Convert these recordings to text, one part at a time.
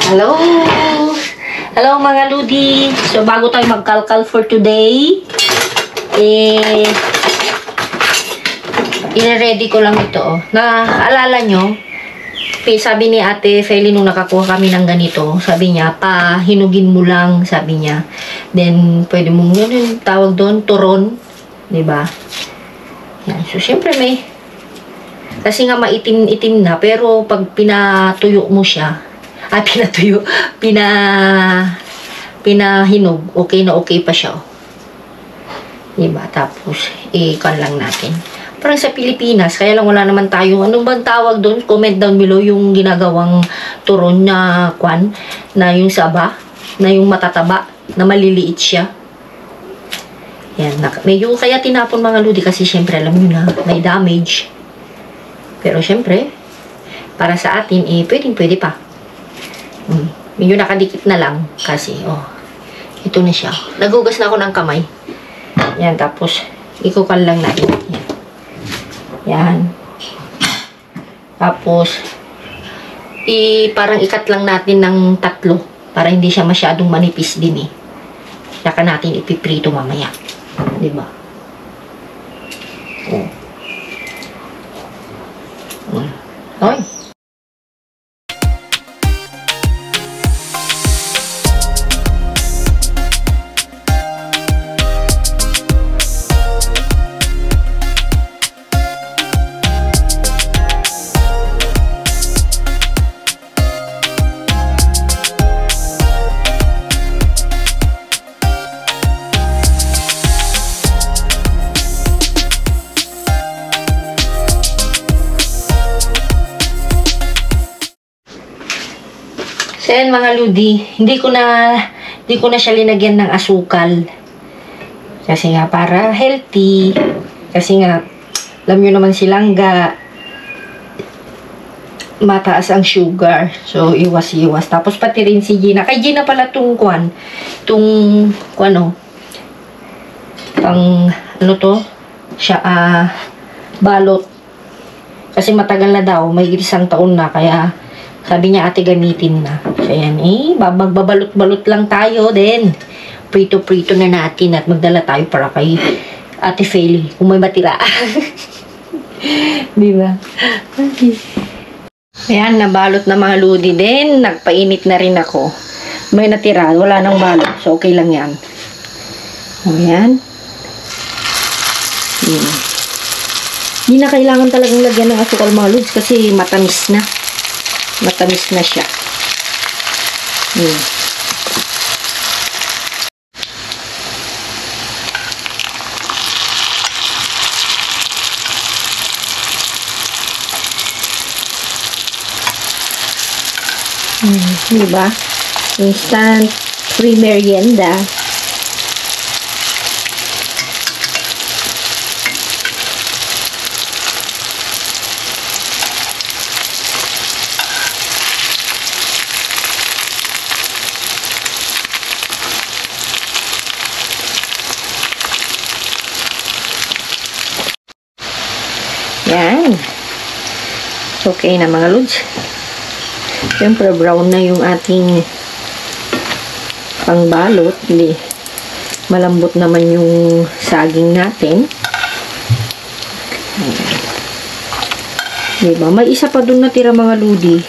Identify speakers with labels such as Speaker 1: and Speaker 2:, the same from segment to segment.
Speaker 1: Hello! Hello mga Ludi! So, bago tayo magkalkal for today, ina-ready ko lang ito. Naalala nyo, sabi ni Ate Feli nung nakakuha kami ng ganito, sabi niya, hinugin mo lang, sabi niya. Then, pwede mong yun, tawag doon, turon. Diba? Yan. So, syempre kasi nga maitim-itim na, pero pag pinatuyo mo siya, pinahinog, okay na okay pa siya. Diba? Tapos, ikan lang natin. Parang sa Pilipinas, kaya lang wala naman tayo. Anong bang tawag doon? Comment down below yung ginagawang turon na na yung saba, na yung matataba, na maliliit siya. Yan. Medyo kaya tinapon mga Ludi kasi syempre alam nyo na, may damage. Pero syempre, para sa atin, pwede pa. Medyo nakadikit na lang kasi, ito na siya. Nagugas na ako ng kamay. Yan, tapos, ikukan lang natin. Yan. Yan. Tapos, parang ikat lang natin ng 3 para hindi siya masyadong manipis din Saka natin ipiprito mamaya. Diba? Oy. So, yan mga Ludi, hindi ko na siya linagyan ng asukal. Kasi nga, para healthy. Kasi nga, alam nyo naman si Langga, mataas ang sugar. So, iwas-iwas. Tapos, pati rin si Gina. Kay Gina pala balot. Kasi matagal na daw, may 1 taon na, kaya, sabi niya, ate, gamitin na. So, yan, magbabalot-balot lang tayo din. Prito-prito na natin at magdala tayo para kay Ate Feli kung may matira. Diba? Okay. Ayan, nabalot na mga Ludi din. Nagpainit na rin ako. May natira, wala nang balot. So, okay lang yan. Ayan. Hindi na kailangan talagang lagyan ng asukal mga Lods kasi matamis na. Matamis na siya. Diba? Instant free merienda. Yan. Okay na mga Lods. Siyempre brown na yung ating pangbalot. Hindi. Malambot naman yung saging natin. Diba? May isa pa dun natira mga Ludi.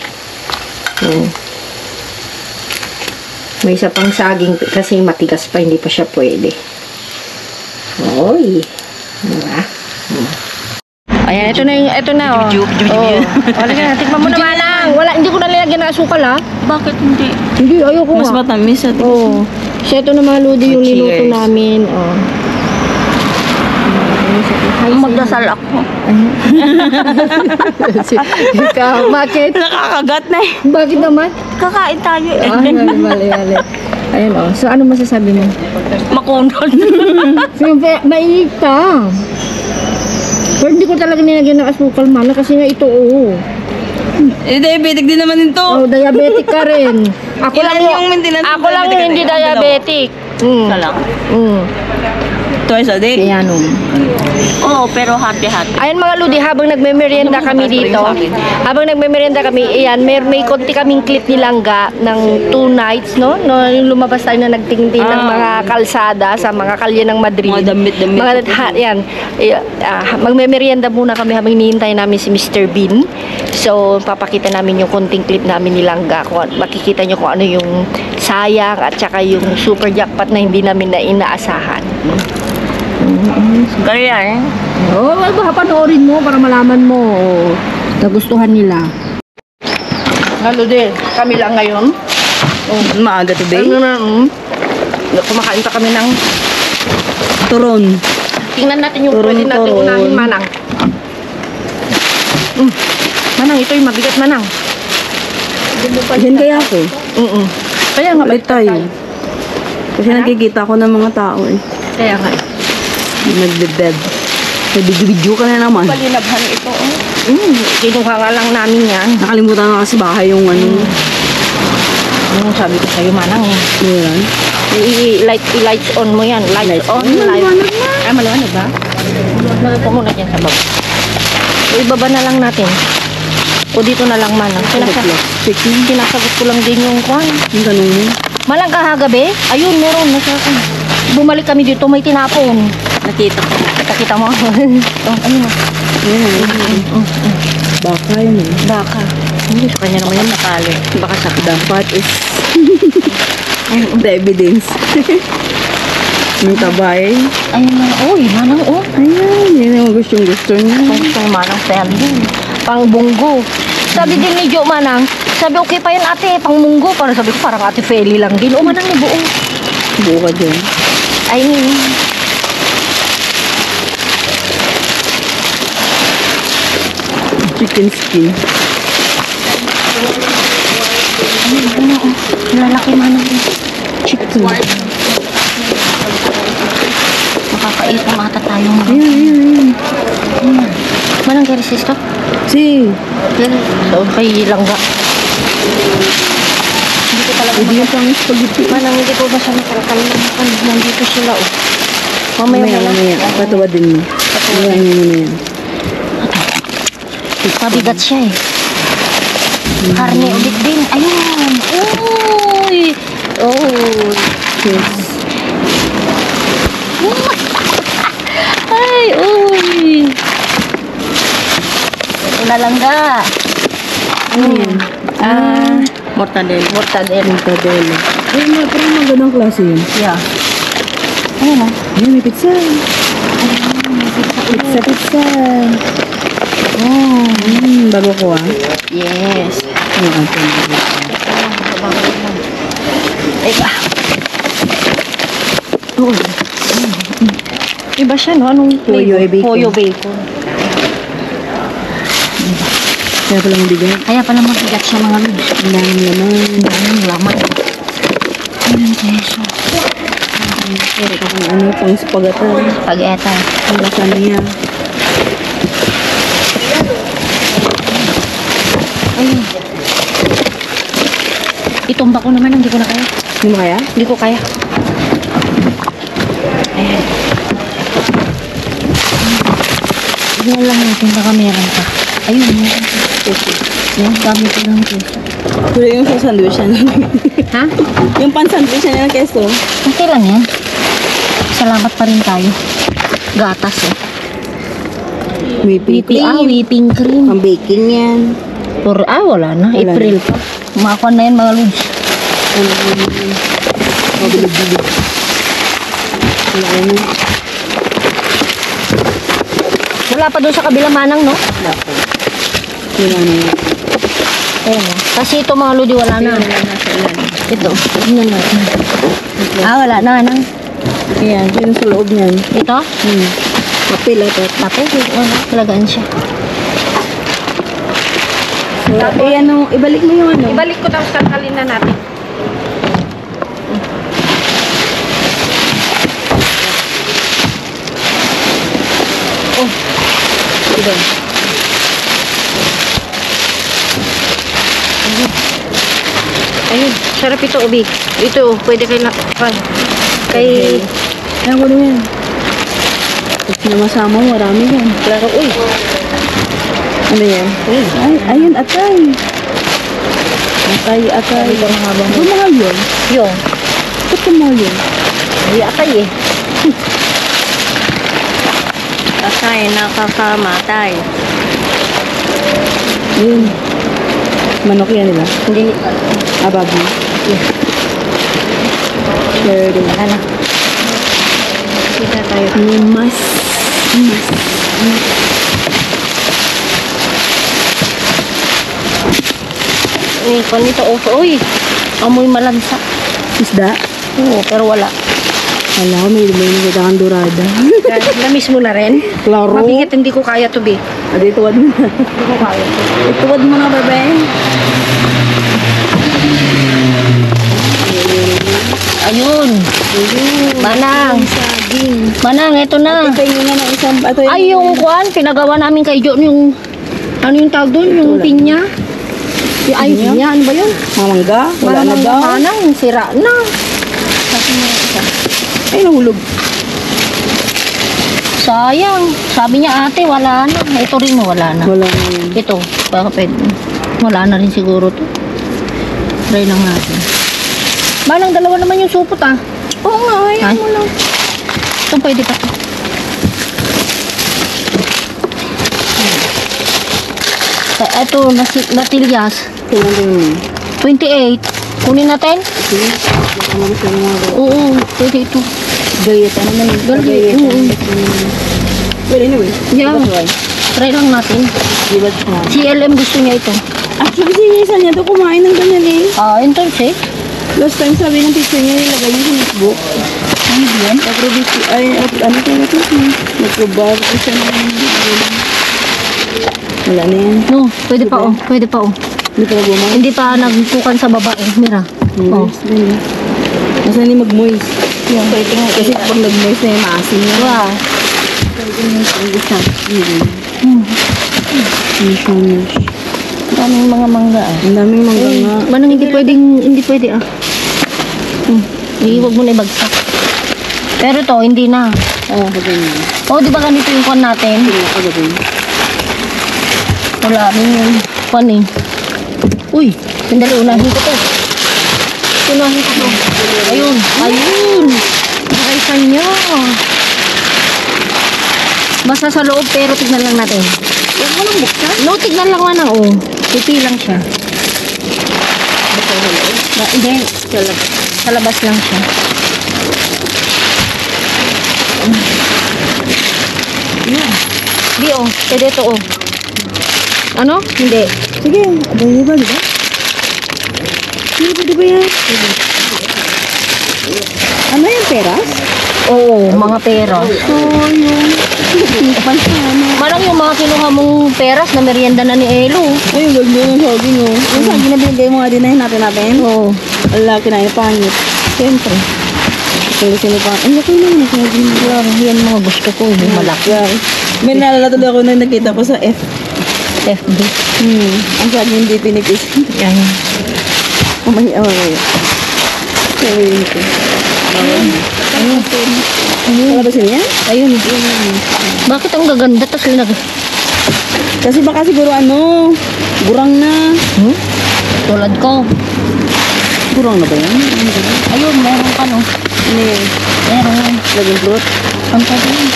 Speaker 1: May isa pang saging kasi matigas pa. Hindi pa siya pwede. Oy. Diba? Ayan, ito na Wala ka, tikman mo naman lang. Hindi ko nalagyan ng asukal
Speaker 2: Bakit hindi?
Speaker 1: Hindi, ayoko
Speaker 2: Mas matamis
Speaker 1: So, ito na mga Ludi yung niluto namin.
Speaker 2: Magdasal ako.
Speaker 1: Bakit?
Speaker 2: Nakakagat na
Speaker 1: Bakit naman?
Speaker 2: Kakain tayo
Speaker 1: Mali. Ayan So, ano masasabi mo?
Speaker 2: Makunod.
Speaker 1: Mainit pa. Pero hindi ko talaga nilagyan ng asukal mana kasi nga ito
Speaker 2: diabetic din naman ito.
Speaker 1: Diabetic ka rin. Ako lang yung
Speaker 2: maintenance.
Speaker 1: Ako lang yung hindi diabetic.
Speaker 2: Ka lang. Twice a day.
Speaker 1: Ayan o.
Speaker 2: Oo, pero hati-hati.
Speaker 1: Ayan mga Ludi, habang nagme-merienda kami dito, ayan, may konti kaming clip ni Langga ng 2 nights, no? Yung lumabas tayo na nagtingting ng mga kalsada sa mga kalye ng Madrid.
Speaker 2: Mga damit-damit.
Speaker 1: Yan. Magme-merienda muna kami habang hinihintay namin si Mr. Bean. So, papakita namin yung konting clip namin ni Langga. Makikita nyo kung ano yung sayang at saka yung super jackpot na hindi namin na inaasahan.
Speaker 2: Kaya
Speaker 1: Oo, baka panoorin mo para malaman mo nagustuhan nila. Halo din, kami lang ngayon.
Speaker 2: maaga today.
Speaker 1: Kumakain pa kami ng
Speaker 2: Turon.
Speaker 1: tingnan natin yung
Speaker 2: Turon,
Speaker 1: pwede natin
Speaker 2: turon.
Speaker 1: unahin, Manang. Manang, ito yung mabigat, Manang.
Speaker 2: Diyan kaya ako.
Speaker 1: Kaya nga,
Speaker 2: Balik tayo. Kasi nakikita ko ng mga tao eh.
Speaker 1: Kaya nga.
Speaker 2: Nagbe-bed. Nag-video ka na naman.
Speaker 1: Palinabhan ito, kinuha nga lang namin yan.
Speaker 2: Nakalimutan na kasi baka yung ano.
Speaker 1: Sabi ko sa'yo, Manang eh.
Speaker 2: Yan.
Speaker 1: I-lights on mo yan. Lights on.
Speaker 2: Maliwanag na.
Speaker 1: Ay, maliwanag ba? Maliwanag po muna dyan sa baba. O, ibaba na lang natin. O, dito na lang, Manang. Sinasagot ko lang din yung kwan.
Speaker 2: Yung tanong mo.
Speaker 1: Malang kahagabi? Ayun, meron. Bumalik kami dito, may tinapon.
Speaker 2: Nakita ko.
Speaker 1: Nakita mo? Ayun.
Speaker 2: Baka yun eh.
Speaker 1: Baka. Hindi, sa kanya naman yan nakali. Baka sa
Speaker 2: Dapat is the evidence. Yung tabay.
Speaker 1: ayun na. Uy, Manang, oh.
Speaker 2: Ayan, yun yung gusto niya.
Speaker 1: Kung gusto mo, Manang, selling. Pang bunggo. Sabi din ni Jo, Manang, sabi, okay pa yan, ate, pang munggo. Para sabi ko, parang ate Feli lang din. O, Manang, ni buo.
Speaker 2: Buo ka dyan.
Speaker 1: Ay,
Speaker 2: Chicken skin.
Speaker 1: lalaki, Manang.
Speaker 2: Chicken.
Speaker 1: Makakaita mata tayo.
Speaker 2: Ayan.
Speaker 1: Manang, kaya sister?
Speaker 2: Si.
Speaker 1: Yan. So, kay Langga. Hindi ko talaga
Speaker 2: Hindi yung pang spaghetti.
Speaker 1: Manang, hindi ko ba siya nakalakalimutan. Nandito sila, oh. Mamaya na lang.
Speaker 2: Patawadin mo. Patawadin mo na yan.
Speaker 1: Pabigat siya eh. Karne ulit din. Ayun. Uy. Oh.
Speaker 2: Yes.
Speaker 1: Ay, uy. Lalangga. Mortadella.
Speaker 2: Mortadella. Ay, parang magandang klase yun.
Speaker 1: Yeah. Ayun ah.
Speaker 2: Ayan, may pizza. Pizza. Bago ko ah.
Speaker 1: Yes. Eka. Iba siya, no? Anong
Speaker 2: Pollo
Speaker 1: flavor?
Speaker 2: bacon.
Speaker 1: Pollo bacon.
Speaker 2: Kaya pala hindi ganyan.
Speaker 1: Kaya pala mabigat siya, mga lods.
Speaker 2: Ang daming laman.
Speaker 1: Daming laman. Ayun, peso.
Speaker 2: Pero kung ano, pang spagatan.
Speaker 1: Pag-eta.
Speaker 2: Ang lasagna.
Speaker 1: Ayun. Itumba ko naman, hindi ko na kaya.
Speaker 2: Hindi mo kaya?
Speaker 1: Hindi ko kaya. Ayan. Tignan lang natin, baka meron pa. Ayun, meron pa. Yan, dami ko lang keso.
Speaker 2: Pero yung sa sandwich yan.
Speaker 1: Ha?
Speaker 2: Yung pan-sandwich yan ng keso.
Speaker 1: Okay lang yan. Salamat pa rin tayo. Gatas eh.
Speaker 2: Whipping
Speaker 1: Whipping cream.
Speaker 2: Ang baking yan.
Speaker 1: Wala na.
Speaker 2: Wala
Speaker 1: April pa. Makakuha na yan, mga lods.
Speaker 2: Mabilib-bilib. Wala na.
Speaker 1: Wala pa doon sa kabila, Manang, no?
Speaker 2: Wala po. Wala na yan.
Speaker 1: Ayan, no? Kasi ito, mga lodi, wala na. Ito. Tignan natin. Wala na, Manang.
Speaker 2: Ayan, yun sa loob niyan.
Speaker 1: Ito?
Speaker 2: Papel ito.
Speaker 1: Tapos, talagaan siya.
Speaker 2: So, ibalik mo yung ano.
Speaker 1: Ibalik ko tapos tanggalin na natin. Oh. Ito. Ayun. Sarap ito, Ubi. Ito, pwede kay na... Kay...
Speaker 2: Ayan ko naman yan. Pag sinama-sama, marami yan.
Speaker 1: Klaro, uy.
Speaker 2: Ano yan? Ay, ayun, atay. Atay.
Speaker 1: Ito ang habang
Speaker 2: Ano mahal yun?
Speaker 1: yung.
Speaker 2: Ba't ka mahal yun?
Speaker 1: Ay, atay eh. Atay, nakakamatay.
Speaker 2: Yun. Manok yan nila.
Speaker 1: Hindi.
Speaker 2: Baboy. Sure.
Speaker 1: Ano? Kita tayo.
Speaker 2: Mas.
Speaker 1: Uy, panito. Uy, amoy malansa.
Speaker 2: Isda.
Speaker 1: Oo, pero wala.
Speaker 2: Wala ko, may nagkakang dorada.
Speaker 1: Namiss mo na rin?
Speaker 2: Klaro.
Speaker 1: Mabigat, hindi ko kaya to, be.
Speaker 2: Adi, tuwad mo na.
Speaker 1: Hindi ko kaya to.
Speaker 2: Tuwad mo na, bebe.
Speaker 1: Ayun. Manang.
Speaker 2: Saging.
Speaker 1: Manang, eto na.
Speaker 2: Ito yung nga ng isang... Ito
Speaker 1: Ay, yung kuan, pinagawa namin kay John, yung... Ano yung tawag doon? Yung pinya? Ay, pinya. Ano ba yun?
Speaker 2: Mamangga. Wala na daw.
Speaker 1: Manang, sira na. Sabi niya isa.
Speaker 2: Ay, nahulog.
Speaker 1: Sayang. Sabi niya, ate, wala na. Ito rin, wala na.
Speaker 2: Wala na yun.
Speaker 1: Ito, baka pwede. Wala na rin siguro to. Try lang natin. Manang, dalawa naman yung supot, ah.
Speaker 2: Oo nga, ayaw mo lang.
Speaker 1: Ito pwede pa to. Ito, natilyas.
Speaker 2: Kailan din mo?
Speaker 1: 28. Kunin natin?
Speaker 2: Sige. Baka magusto mo nga.
Speaker 1: Oo, pwede ito.
Speaker 2: Gayet. Ano man yun?
Speaker 1: Gayet, oo.
Speaker 2: Well, anyway.
Speaker 1: Yeah.
Speaker 2: Diba, try?
Speaker 1: Try lang natin.
Speaker 2: Diba, try?
Speaker 1: CLM gusto niya ito.
Speaker 2: Actually, sinisan niya to kumain ng ganyan eh.
Speaker 1: Entrance eh.
Speaker 2: Last time sabi ng teacher niya, nilagay niya sa notebook.
Speaker 1: Ano yan?
Speaker 2: Ano tayo ito? Nagkubar ko siya ng... Wala na yan.
Speaker 1: No, pwede pa oh. Pwede pa oh.
Speaker 2: Hindi pa nagumay.
Speaker 1: Hindi pa nagpukan sa baba eh. Mira. Oh.
Speaker 2: Nasa ni mag-moist.
Speaker 1: Yeah. Pwede nga.
Speaker 2: Kasi pag nag-moist na yung maasim niya.
Speaker 1: Wow.
Speaker 2: Ang isa.
Speaker 1: Daming mga mangga ah.
Speaker 2: Ang daming mangga nga.
Speaker 1: Manang hindi pwede ah. Huwag mo na ibagsak. Pero to, hindi na.
Speaker 2: Oo, ganyan.
Speaker 1: Oh, di ba ganito yung kwan natin?
Speaker 2: Hindi ako gagawin.
Speaker 1: Wala rin yung kwan eh. Uy, sandali, unahin ko to. Unahin ko to. Ayun. Nakaisan niya. Basta sa loob, pero tignan lang natin.
Speaker 2: Huwag mo lang buksan.
Speaker 1: No, tignan lang manang oh. Pipi lang siya. Hindi, sa labas lang siya. Di oh, pwede ito oh. Ano? Hindi.
Speaker 2: Sige, abay ba, di ba? Sige, pwede ba yan? Ano yung peras?
Speaker 1: Oo, mga pera.
Speaker 2: Oo, yung tipan sa ano.
Speaker 1: Marang yung mga kinuha mong peras na merienda na ni Elo.
Speaker 2: Ay, yung ganda yung saging, oh. Yung saging na binigay mo nga din na natin.
Speaker 1: Oo.
Speaker 2: Wala, kinain pangit.
Speaker 1: Siyempre.
Speaker 2: Kaya sino pa, ang laki lang yung saging.
Speaker 1: Claro, yan mga gusto ko. Yung malaki.
Speaker 2: Yeah. May naalala tuloy ako na nakita ko sa
Speaker 1: FB.
Speaker 2: Ang saging hindi pinipis.
Speaker 1: Yan.
Speaker 2: Mamaya. Kaya yun ito. Wala ba sila yan?
Speaker 1: Ayun. Bakit ang gaganda? Tapos
Speaker 2: Kasi baka siguro ano, gurang na.
Speaker 1: tulad ko.
Speaker 2: Gurang na ba yan?
Speaker 1: Ayun, meron ka no. Meron.
Speaker 2: Laging fruit.
Speaker 1: Ang sabi yun.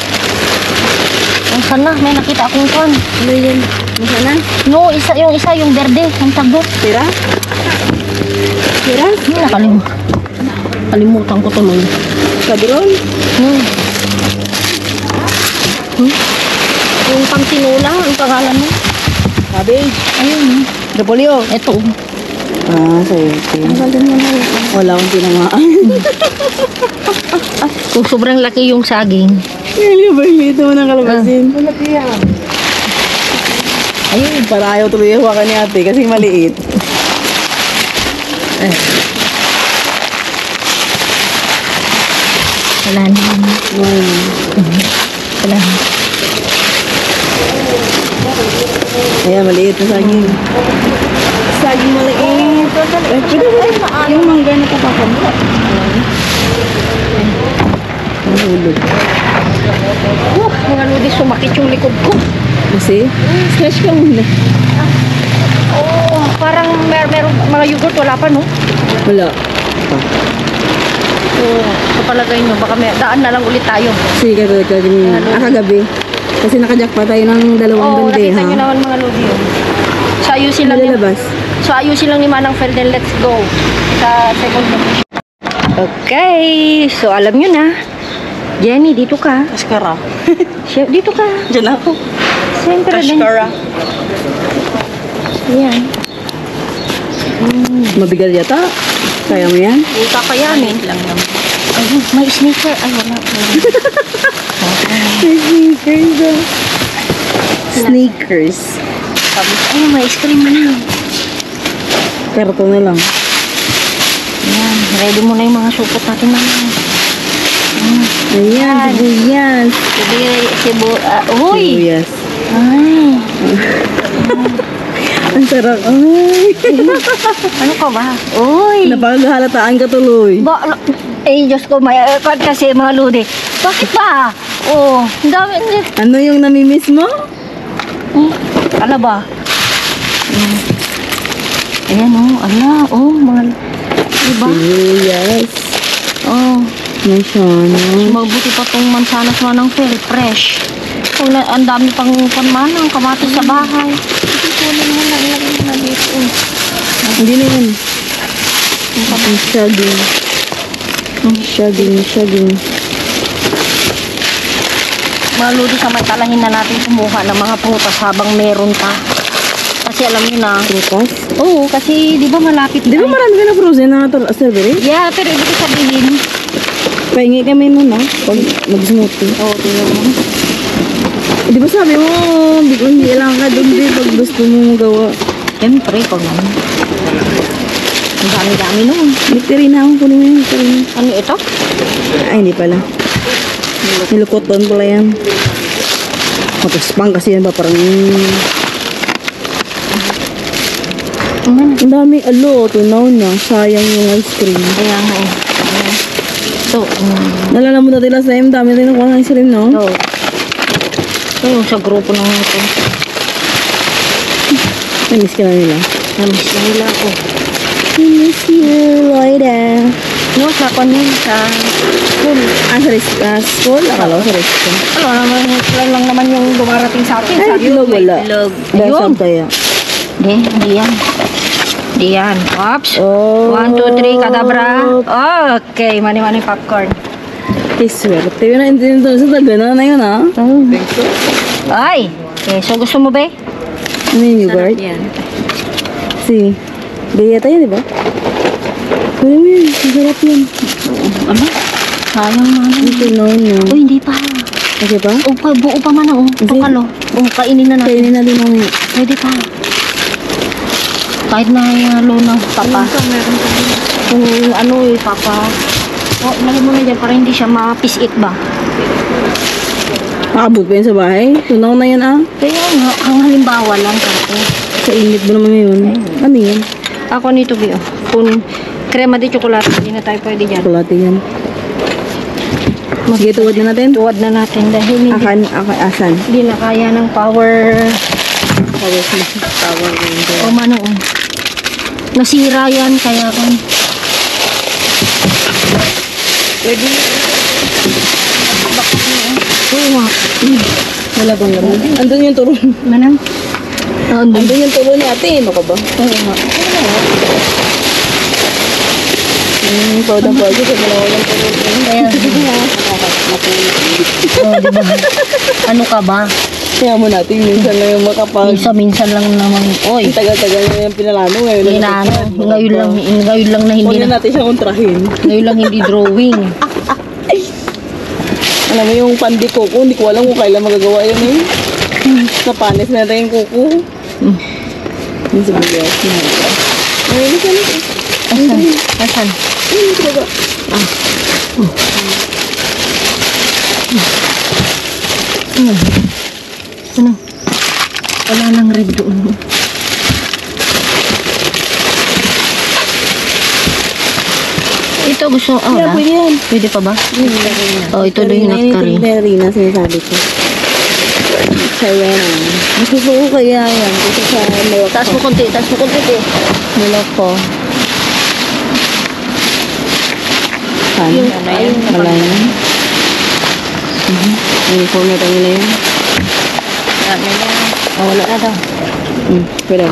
Speaker 1: Ang sana, may nakita akong kon.
Speaker 2: Ano yun? Masa na?
Speaker 1: No, yung berde. Ang tagot.
Speaker 2: Tira? Tira?
Speaker 1: Kalimutan ko tuloy.
Speaker 2: Kadron?
Speaker 1: Yung pang sinula, ang pangalan mo.
Speaker 2: Cabbage?
Speaker 1: Ayun.
Speaker 2: Repolyo?
Speaker 1: Ito.
Speaker 2: Sa'yo. Wala akong tinamaan.
Speaker 1: Kung sobrang laki yung saging.
Speaker 2: Ngayon ba yung ito mo ng kalabasin?
Speaker 1: Ayun.
Speaker 2: Para ayaw tuloy hawakan ni ate kasi maliit.
Speaker 1: Wala na. Wala na.
Speaker 2: Ayan, maliit na saging. Saging maliit. Pwede ba? Yung mangga na kapakam. Ang hulog.
Speaker 1: Mga lodi, sumakit yung likod ko.
Speaker 2: Kasi, stretch ka muna.
Speaker 1: Oo, parang meron mga yogurt, wala pa, no?
Speaker 2: Wala.
Speaker 1: Oo, sa palagay nyo, baka daan na lang ulit tayo.
Speaker 2: Sige, kagabi. Kasi nakajack pa tayo ng dalawang
Speaker 1: Oo, nakita
Speaker 2: bandeha.
Speaker 1: nyo naman mga lodi, yun. So, ayusin lang
Speaker 2: Malalabas.
Speaker 1: ni Manang Fel, then let's go sa second location. Okay, so alam nyo na. Jenny, dito ka.
Speaker 2: Askara.
Speaker 1: Dito ka.
Speaker 2: Diyan ako.
Speaker 1: Siyempre din. Yan.
Speaker 2: Mabigal yata. Kaya mo yan?
Speaker 1: Buta ka yan eh. Lang naman. Ayun, may sneaker. Ay, wala.
Speaker 2: Sneakers. Sneakers.
Speaker 1: Sabi ko, ay, may ice cream na.
Speaker 2: Karto na lang.
Speaker 1: Yan, ready mo na yung mga supot natin naman.
Speaker 2: Ayan, sibuyas.
Speaker 1: Uy!
Speaker 2: Sibuyas.
Speaker 1: Ay.
Speaker 2: Ang sarap. Ay.
Speaker 1: Ano ka ba? Uy!
Speaker 2: Napakahalataan ka tuloy.
Speaker 1: Diyos ko, may aircon kasi mga lodi. Bakit ba? Oh, ang dami.
Speaker 2: Ano yung namimiss mo?
Speaker 1: Ala ba? Ayan mga, diba?
Speaker 2: Sibuyas.
Speaker 1: Oh,
Speaker 2: Masyano.
Speaker 1: mabuti pa tong mansanas Manang Fel, fresh. Kung ang dami pang panmanang kamatis sa bahay. Kunin mo na, ilagay mo na dito.
Speaker 2: Hindi na yan. Shagging.
Speaker 1: Mga lodi, samantalahin na natin kumuha ng mga prutas habang meron pa. Kasi alam niyo na.
Speaker 2: Prutas?
Speaker 1: Oo, kasi di ba malapit
Speaker 2: Di ba marami ka na frozen na strawberry?
Speaker 1: Yeah, pero ibig sabihin.
Speaker 2: Pahingi kami nun pag mag-smoothie.
Speaker 1: Oo, tingnan mo.
Speaker 2: Di ba sabi mo, hindi lang ka doon pag gusto mo magawa.
Speaker 1: Siyempre, ikaw naman. Ang dami-dami nun.
Speaker 2: Nectarine na akong kunin mo yung nectarine.
Speaker 1: Ano ito?
Speaker 2: Ay, hindi pala. Nilukoton pala yan. Mataspang kasi yan ba? Parang... Ang daming tunaw na. Sayang yung ice cream.
Speaker 1: Kaya nga eh. Ayan. So,
Speaker 2: Nalala mo dati last time, dami din nakuha ng ice cream, no?
Speaker 1: so, yung sa grupo ng ito.
Speaker 2: Namiss ka na nila.
Speaker 1: Namiss na nila ako.
Speaker 2: I miss you, Loida.
Speaker 1: No, sa kanin, sa school.
Speaker 2: Sa school? Akala ko sa restaurant.
Speaker 1: Ano lang naman yung dumarating sa atin.
Speaker 2: Ay,
Speaker 1: Sabi
Speaker 2: itlog
Speaker 1: mo, may
Speaker 2: wala.
Speaker 1: itlog.
Speaker 2: Dasam kaya.
Speaker 1: Hindi yan. Hindi yan. Oops.
Speaker 2: Oh.
Speaker 1: 1, 2, 3, kadabra. Okay, mani-mani popcorn.
Speaker 2: Swerte yun na. Hindi sa taga na yun, ha?
Speaker 1: Ay! Okay, so gusto mo ba?
Speaker 2: Ano yung yogurt?
Speaker 1: Yan.
Speaker 2: Si. Baya tayo, di ba? Kaya mo yun. Masarap yun.
Speaker 1: Ano? Sayang man.
Speaker 2: Ito no.
Speaker 1: Uy, hindi pa.
Speaker 2: Kasi pa?
Speaker 1: Buo pa man o. Pakalo. Kainin na natin.
Speaker 2: Kainin na din namin.
Speaker 1: Pwede pa. Kahit na halo ng papa. Kung ano papa. Lagay mo na dyan para hindi siya mapisit ba?
Speaker 2: Makabot pa yun sa bahay? Tunaw na yan,
Speaker 1: Kaya nga, ang halimbawa lang kasi.
Speaker 2: Sa init mo naman yun. Ano yan?
Speaker 1: Ako nito, Bio. Kung crema de chocolate, hindi na tayo pwede dyan.
Speaker 2: Chocolate yan. Sige, tuwad na natin.
Speaker 1: Tuwad na natin dahil hindi,
Speaker 2: Asan?
Speaker 1: hindi na kaya ng power
Speaker 2: window.
Speaker 1: o manoon. Nasira yan, kaya kung pwede
Speaker 2: Wala bang laman? Andun yung turo.
Speaker 1: manang.
Speaker 2: Andun yung turo ni ate. Ano ka ba? Paudang po ako. Walang turo.
Speaker 1: Kaya, diba? Ano ka ba?
Speaker 2: Kaya mo natin, minsan lang yung makapag...
Speaker 1: Minsan lang naman. Oy,
Speaker 2: Ang tagal-tagal na yung pinalano.
Speaker 1: ngayon lang na hindi
Speaker 2: Huwag
Speaker 1: na.
Speaker 2: na natin siya kontrahin.
Speaker 1: Ngayon lang hindi drawing.
Speaker 2: Alam mo yung pandi kuko, hindi ko alam kung kailan magagawa yun eh. Napanis na rin yung kuko. Yung sibuyas. Ay, isa na.
Speaker 1: Asan? Ano? Wala lang red doon. Ito gusto Gusto,
Speaker 2: Yeah, pwede yan.
Speaker 1: Pwede pa ba? Oh, ito na yung
Speaker 2: Ito
Speaker 1: nakarin.
Speaker 2: yung Karina, sinasabi ko. Kaya yan. Mas gusto ko kaya yan. Kasi sa milk
Speaker 1: Taas
Speaker 2: ko.
Speaker 1: mo konti, taas mo konti.
Speaker 2: Milk ko. Saan?
Speaker 1: Yung, ayun,
Speaker 2: Wala yan. Yung format ang nila yun.
Speaker 1: Ano yan? Oh, wala na daw.
Speaker 2: Pwede.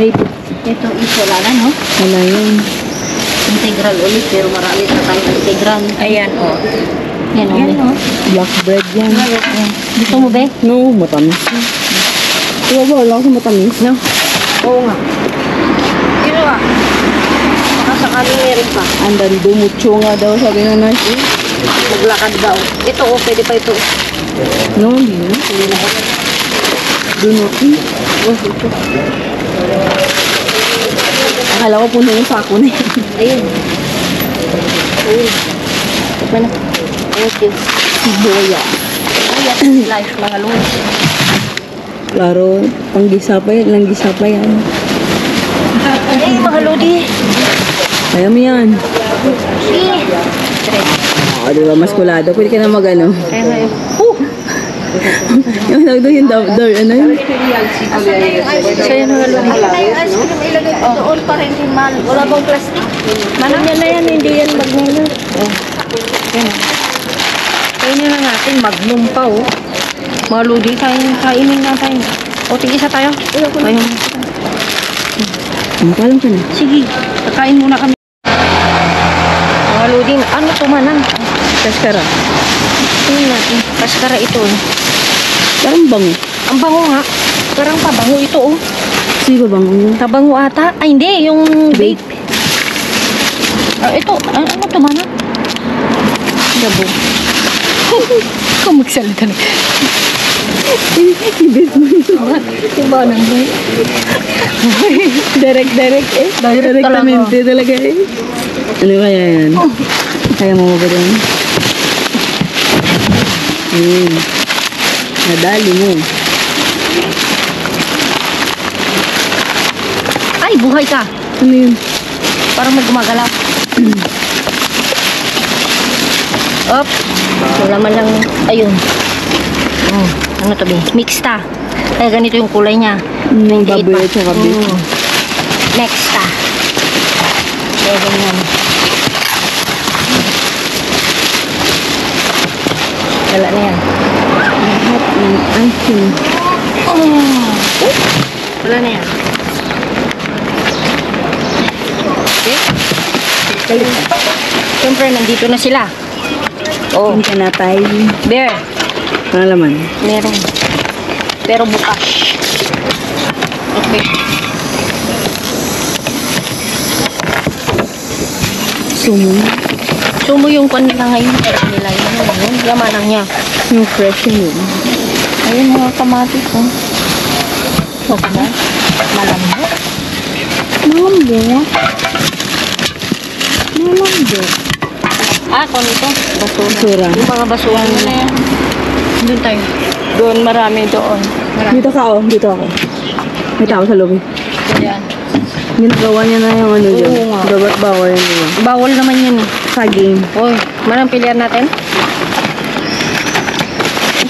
Speaker 2: Wait.
Speaker 1: Ito is wala na, no?
Speaker 2: Wala yan.
Speaker 1: Integral ulit, pero marami na tayong integral. Ayan, oh. Yan, oh. Yan, oh.
Speaker 2: Black bread yan.
Speaker 1: Gusto mo, be?
Speaker 2: No, matamis. Diba ba? Wala ko matamis.
Speaker 1: No? Oo nga. Yun nga. Baka sakaling meron pa.
Speaker 2: Andan dumutso nga daw, sabi ng nurse.
Speaker 1: Maglakad daw. Ito, oh, pwede pa ito.
Speaker 2: No, hindi na.
Speaker 1: Hindi na ako.
Speaker 2: Dunutin. Akala ko puno yung sako na yun.
Speaker 1: Ayun. Ayun. Mana? Thank you.
Speaker 2: Boya.
Speaker 1: Ayan, life, mga lunch.
Speaker 2: Klaro, panggisa pa yan. Langgisa pa yan.
Speaker 1: Ay, mga lodi.
Speaker 2: Kaya mo yan. Oo, diba? Maskulado. Pwede ka na mag-ano.
Speaker 1: Kaya nga yun.
Speaker 2: Yung tawag doon yung ano yun?
Speaker 1: Sa'yo mga lodi. Ay, ice cream ilagay ko doon pa rin din man. Wala bang plastic? Manang yan na yan, hindi yan magnum. Oh. Yan. Kainin na natin, magnum pa oh. Mga lodi, kainin na tayo. O, tig-isa tayo. Ayun.
Speaker 2: Palam ka na.
Speaker 1: Sige, kakain muna kami. Mga lodi, ano to manang?
Speaker 2: Kaskara.
Speaker 1: Tingnan natin. Kaskara ito eh.
Speaker 2: Parang bango.
Speaker 1: Ang bango nga. Parang pabango ito oh.
Speaker 2: Sige ba bango yun?
Speaker 1: Tabango ata. Ay hindi, yung vape. Ito, ano to manang? Dabo. Ikaw magsalita na.
Speaker 2: Ibig mo yun.
Speaker 1: Diba nang vape?
Speaker 2: Direct eh.
Speaker 1: Direct
Speaker 2: Directamente talaga eh. Ano kaya yan? Kaya mo ba doon? Nadali mo.
Speaker 1: Ay, buhay ka.
Speaker 2: Ano yun?
Speaker 1: Parang may gumagalaw. Op. Wala man lang. Ayun. Ano to be? Mixta. Kaya ganito yung kulay niya.
Speaker 2: Baboy at saka beef.
Speaker 1: Mixta. Kaya ganyan. Wala na yan.
Speaker 2: Lahat ng asin.
Speaker 1: Wala na yan. Okay. Siyempre, nandito na sila. Oh,
Speaker 2: Ang kanapay.
Speaker 1: bear.
Speaker 2: Ano laman?
Speaker 1: Meron. Pero bukas. Okay.
Speaker 2: Sumo.
Speaker 1: Sumo yung pan nila ngayon. Pero nila yun. Yamanang niya.
Speaker 2: Yung fresh yun.
Speaker 1: Ayun mga kamatis. Oh. Okay. Malambot.
Speaker 2: Malambot. Malambot.
Speaker 1: Kung ito. Basura.
Speaker 2: Basura.
Speaker 1: Yung mga basura nila yan. Doon tayo.
Speaker 2: Doon, marami doon.
Speaker 1: Marami.
Speaker 2: Dito ka oh, dito ako. May tao sa loob.
Speaker 1: Yan.
Speaker 2: Ginagawa niya na yung ano dyan.
Speaker 1: Oo nga.
Speaker 2: Dapat bawal yan diba?
Speaker 1: Bawal naman yan eh.
Speaker 2: Saging.
Speaker 1: Uy, manang pilihan natin?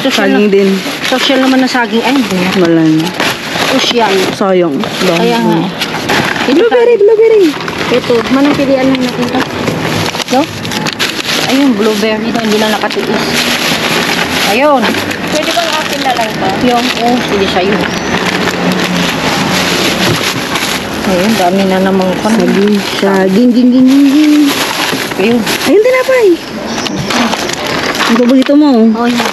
Speaker 1: Social
Speaker 2: Saging din.
Speaker 1: Social naman na saging. Ay, hindi na.
Speaker 2: Wala na.
Speaker 1: Social.
Speaker 2: Sayang. Dahil
Speaker 1: Kaya nga eh.
Speaker 2: Blueberry, blueberry.
Speaker 1: Ito, manang pilihan lang natin ito. No? Ayun, blueberry na hindi na nakatiis. Ayun.
Speaker 2: Pwede bang akin na lang ba?
Speaker 1: Yung, sige sa'yo. Ayun, dami na namang kon.
Speaker 2: Saging. Saging, ging, ging, ging, ging.
Speaker 1: Ayun.
Speaker 2: Ayun, tinapay. Ang paborito mo.
Speaker 1: Oh, yun.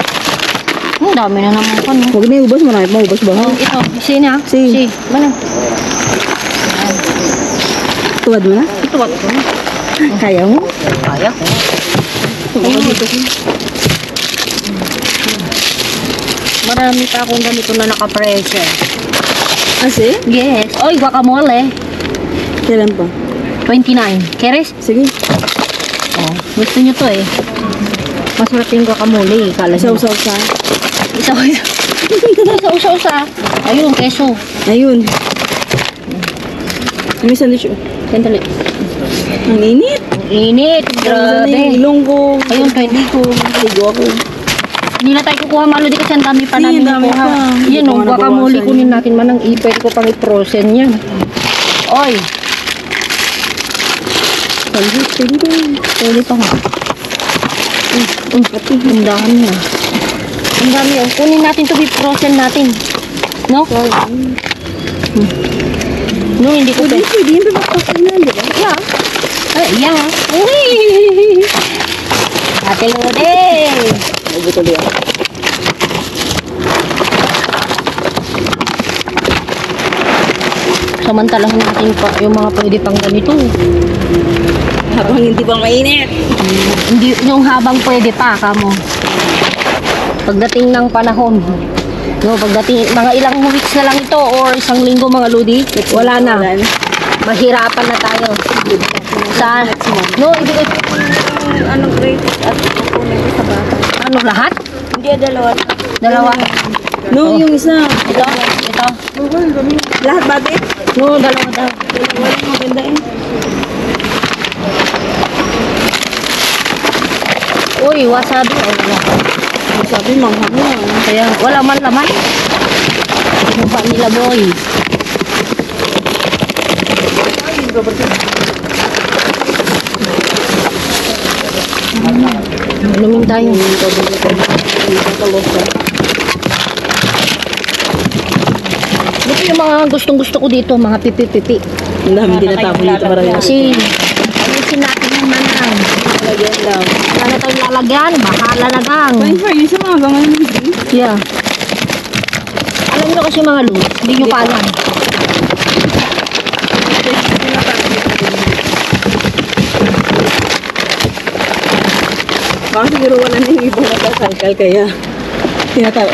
Speaker 1: Ang dami na namang kon.
Speaker 2: Huwag na iubos, marami pa ubos ba?
Speaker 1: Ito, sina?
Speaker 2: Si.
Speaker 1: Manang.
Speaker 2: Tuwad mo na?
Speaker 1: Ito, what ko?
Speaker 2: Kaya mo?
Speaker 1: Kaya ko. Marami pa akong ganito na naka-pressure.
Speaker 2: Asi?
Speaker 1: Yes. Oy, guacamole.
Speaker 2: Kailan pa?
Speaker 1: 29. Keres?
Speaker 2: Sige.
Speaker 1: Oh, gusto nyo to eh. Masarap yung guacamole. Kala nyo.
Speaker 2: Sausaw sa.
Speaker 1: Isa-usa. Ayun, keso.
Speaker 2: Ayun. May sandwich.
Speaker 1: Sandali.
Speaker 2: Ang init.
Speaker 1: Ang Init.
Speaker 2: Grabe.
Speaker 1: Grabe.
Speaker 2: Ilong ko.
Speaker 1: Ayun, pwede ko.
Speaker 2: Ligo ako.
Speaker 1: Hindi na tayo kukuha maludi kasi ang dami pa
Speaker 2: Hindi,
Speaker 1: namin
Speaker 2: dami
Speaker 1: kukuha.
Speaker 2: pa.
Speaker 1: Yan
Speaker 2: Hindi
Speaker 1: o,
Speaker 2: pa
Speaker 1: baka
Speaker 2: nabawasan
Speaker 1: muli
Speaker 2: yun.
Speaker 1: kunin natin manang pwede ko pang i-frozen yan. Oy,
Speaker 2: Pansit, pwede din.
Speaker 1: pwede pa nga. Ang dami na. Ang dami o. Kunin natin to i-frozen natin. No? No, hindi ko
Speaker 2: Pwede, pwede. Yung pipapakain na, di ba?
Speaker 1: Yeah. Ay, yeah. Uy! Ate Lode!
Speaker 2: Nabuto din ako.
Speaker 1: Samantalahin natin pa yung mga pwede pang ganito.
Speaker 2: Habang hindi pa mainit.
Speaker 1: Hindi, yung habang pwede pa, kamo. Pagdating ng panahon, no, pagdating, mga ilang weeks na lang ito or isang linggo mga ludi, wala na. Mahirapan na tayo. Sa, no, ibigay ko
Speaker 2: Anong grade at kukunin ko sa bata?
Speaker 1: ano lahat?
Speaker 2: Hindi, dalawa.
Speaker 1: Dalawa.
Speaker 2: No,
Speaker 1: Oh.
Speaker 2: yung isa.
Speaker 1: Ito, ito.
Speaker 2: Lahat bagay?
Speaker 1: No, dalawa daw.
Speaker 2: Walang maganda eh.
Speaker 1: Uy, wasabi. Oh, wala.
Speaker 2: Sabi, manghang na.
Speaker 1: Kaya, wala man laman. Kinuha nila, boy. Inumin tayo. Ito yung mga gustong-gusto ko dito, mga pipi-pipi.
Speaker 2: Ang dami tinatapon dito marami.
Speaker 1: Kasi, ayusin natin yung manang.
Speaker 2: Lagyan lang.
Speaker 1: Wala na tayong lalagyan, bahala na lang.
Speaker 2: Fine for you sa mga gangan hindi.
Speaker 1: Yeah. Alam nyo kasi mga loot, hindi nyo pa alam.
Speaker 2: Baka siguro wala na yung ibang nagsasalkal kaya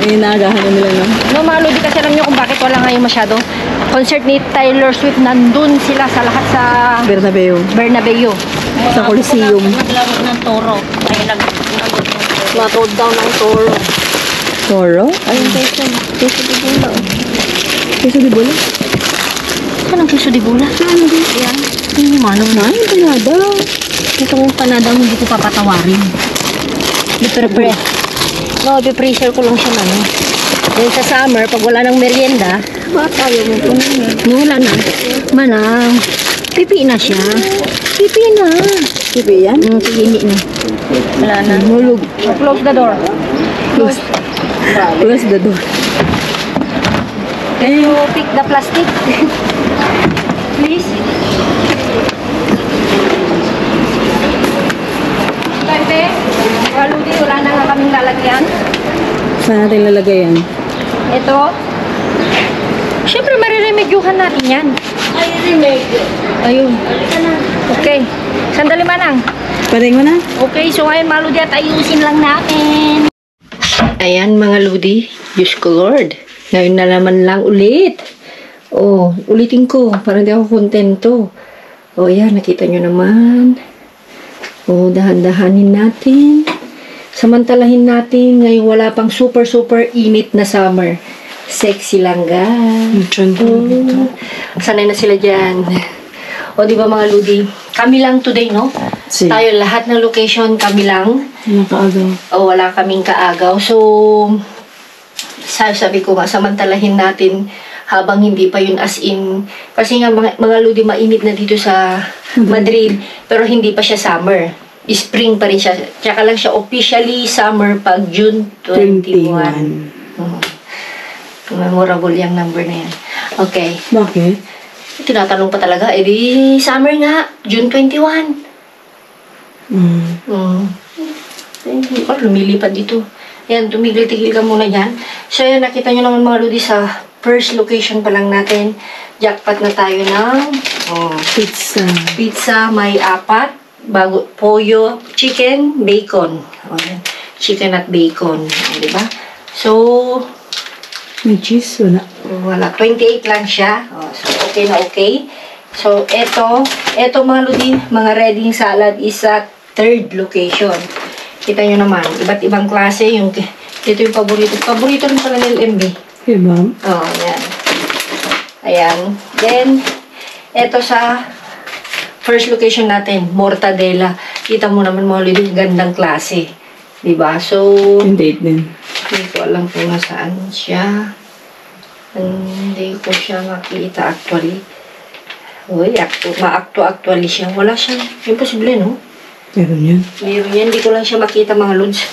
Speaker 2: inagahan na nila no.
Speaker 1: No, mga loot, kasi alam nyo kung bakit wala ngayon masyado. Concert ni Taylor Swift, nandun sila sa lahat sa
Speaker 2: Bernabeu.
Speaker 1: Bernabeu.
Speaker 2: Sa Coliseum.
Speaker 1: Naglaro ng toro. Ay, nag-load down ng toro.
Speaker 2: Toro?
Speaker 1: Ayun, peso. Peso di bula.
Speaker 2: Keso di bola?
Speaker 1: Saan ang peso di bula?
Speaker 2: Ano din?
Speaker 1: Yan. Hindi manong na.
Speaker 2: Ay, panada.
Speaker 1: Itong panadang hindi ko papatawarin. Di-prepare. No, i-freezer ko lang siya na. No? Then sa summer, pag wala ng merienda,
Speaker 2: Bakit ayaw mo ito na?
Speaker 1: wala na. Manang, pipi na siya. Pipi na.
Speaker 2: Sibi yan?
Speaker 1: Sige, hindi na. Wala na.
Speaker 2: Mulog.
Speaker 1: Close the door.
Speaker 2: Close. Close the door.
Speaker 1: Can you pick the plastic? Please. Bebe, waludi, wala na nga kaming lalagyan.
Speaker 2: Saan natin lalagay yan?
Speaker 1: Ito. Siyempre, mariremedyohan natin yan. Ay, remedyo. Ayun. Okay. Sandali manang.
Speaker 2: Paring mo na?
Speaker 1: Okay, so ngayon mga ludi at ayusin lang natin. Ayan mga ludi. Diyos ko Lord. Ngayon na naman lang ulit. Oh, ulitin ko. Parang di ako kontento. Oh, yan. Nakita nyo naman. Oh, dahan-dahanin natin. Samantalahin natin. Ngayon wala pang super init na summer. Sexy lang guys. Sanay na sila dyan. O, di ba mga ludi? Kami lang today, no?
Speaker 2: Si.
Speaker 1: Tayo lahat ng location, kami lang.
Speaker 2: Nakaagaw.
Speaker 1: O, wala kaming kaagaw. So, sabi ko nga, samantalahin natin habang hindi pa yun as in. Kasi nga, mga ludi, mainit na dito sa Madrid. Pero hindi pa siya summer. Spring pa rin siya. Tsaka lang siya officially summer pag June 21. Memorable yung number na yan. Okay.
Speaker 2: Bakit?
Speaker 1: Tinatanong pa talaga, eh di summer nga, June 21. Lumilipad dito. Yan, tumigil-tigil ka muna dyan. So yan, nakita nyo naman mga ludi sa first location pa lang natin. Jackpot na tayo ng
Speaker 2: Pizza.
Speaker 1: pizza, may 4. Bago, pollo, chicken, bacon. O, yan. Chicken at bacon. O, diba? So,
Speaker 2: May cheese, wala.
Speaker 1: wala. 28 lang siya. Oh, so, okay na okay. So, eto mga ludi, mga reading salad is sa third location. Kita nyo naman, iba't ibang klase. Ito yung paborito. Paborito rin pala ng MB.
Speaker 2: Okay, ma'am.
Speaker 1: Oh, yan. Ayan. Then, eto sa first location natin, Mortadella. Kita mo naman mga lodi, gandang klase. Diba? So,
Speaker 2: Yung date din.
Speaker 1: hindi ko alam kung nasaan siya. Hindi ko siya makita actually. Uy, ma-actually siya. Wala siyang, imposible, no?
Speaker 2: Meron yan.
Speaker 1: Mayroon yan, hindi ko lang siya makita mga lods.